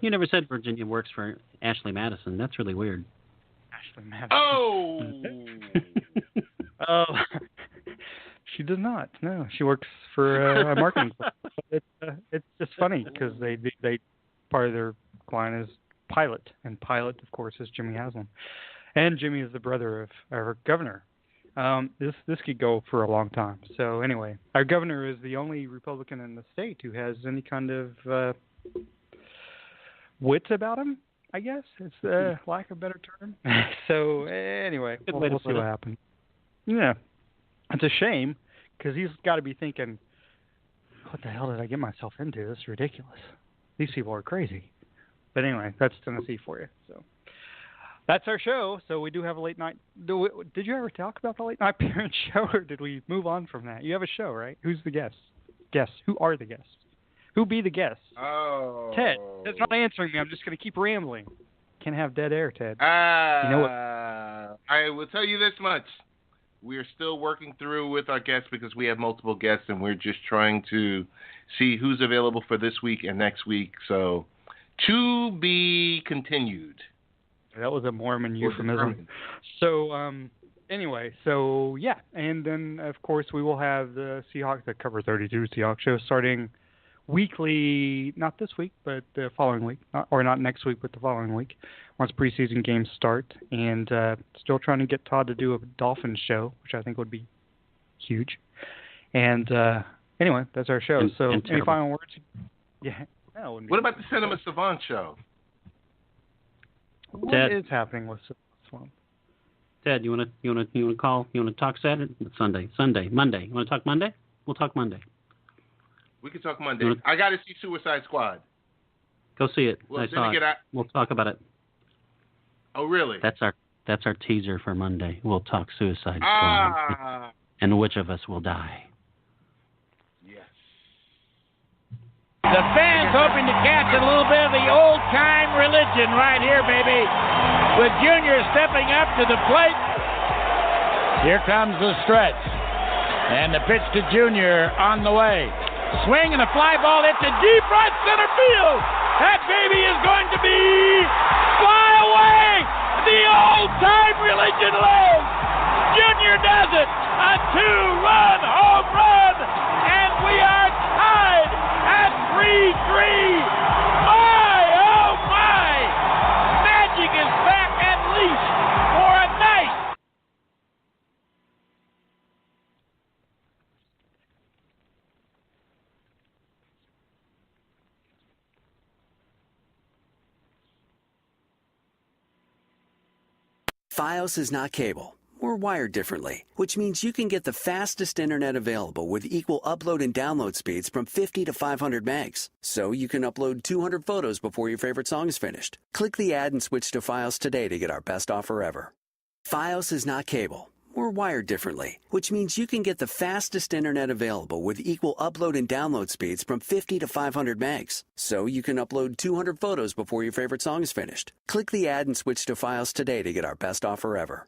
You never said Virginia works for Ashley Madison. That's really weird. Ashley Madison. Oh. She does not. No, she works for a marketing firm. It's just funny because they part of their client is Pilot, and Pilot, of course, is Jimmy Haslam, and Jimmy is the brother of our governor. This could go for a long time. So anyway, our governor is the only Republican in the state who has any kind of wits about him, I guess. It's lack of a better term. So anyway, we'll see what happens. Yeah, it's a shame because he's got to be thinking, what the hell did I get myself into? This is ridiculous. These people are crazy. But anyway, that's Tennessee for you. So, That's our show. So we do have a late night. Did you ever talk about the late night parent show, or did we move on from that? You have a show, right? Who's the guest? Guests. Who are the guests? Who be the guests? Oh. Ted. Ted's not answering me. I'm just going to keep rambling. Can't have dead air, Ted. You know what? I will tell you this much. We are still working through with our guests because we have multiple guests, and we're just trying to see who's available for this week and next week. So, to be continued. That was a Mormon euphemism. So, anyway, so yeah. And then, of course, we will have the Seahawks, the Cover 32 Seahawks show starting weekly, not this week, but the following week. Or not next week, but the following week, once preseason games start. And still trying to get Todd to do a Dolphins show, which I think would be huge. And anyway, that's our show. So, any final words? Yeah. What about the Cinema Savant show? What is happening with Savant? Ted, you want to call? You want to talk Saturday, Sunday, Monday? You want to talk Monday? We'll talk Monday. We can talk Monday. I got to see Suicide Squad. Go see it. Well, I saw it. We'll talk about it. Oh, really? That's our teaser for Monday. We'll talk Suicide Squad. And which of us will die? Yes. The fans hoping to catch a little bit of the old-time religion right here, baby. With Junior stepping up to the plate. Here comes the stretch. And the pitch to Junior on the way. Swing and a fly ball hit to deep right center field. That baby is going to be fly away. The old-time religion lives. Junior does it. A 2-run home run. And we are tied at 3-3. My, oh my. Magic is back at least for a night. Fios is not cable. We're wired differently, which means you can get the fastest internet available with equal upload and download speeds from 50 to 500 megs. So you can upload 200 photos before your favorite song is finished. Click the ad and switch to Fios today to get our best offer ever. Fios is not cable. We're wired differently, which means you can get the fastest internet available with equal upload and download speeds from 50 to 500 megs. So you can upload 200 photos before your favorite song is finished. Click the ad and switch to Fios today to get our best offer ever.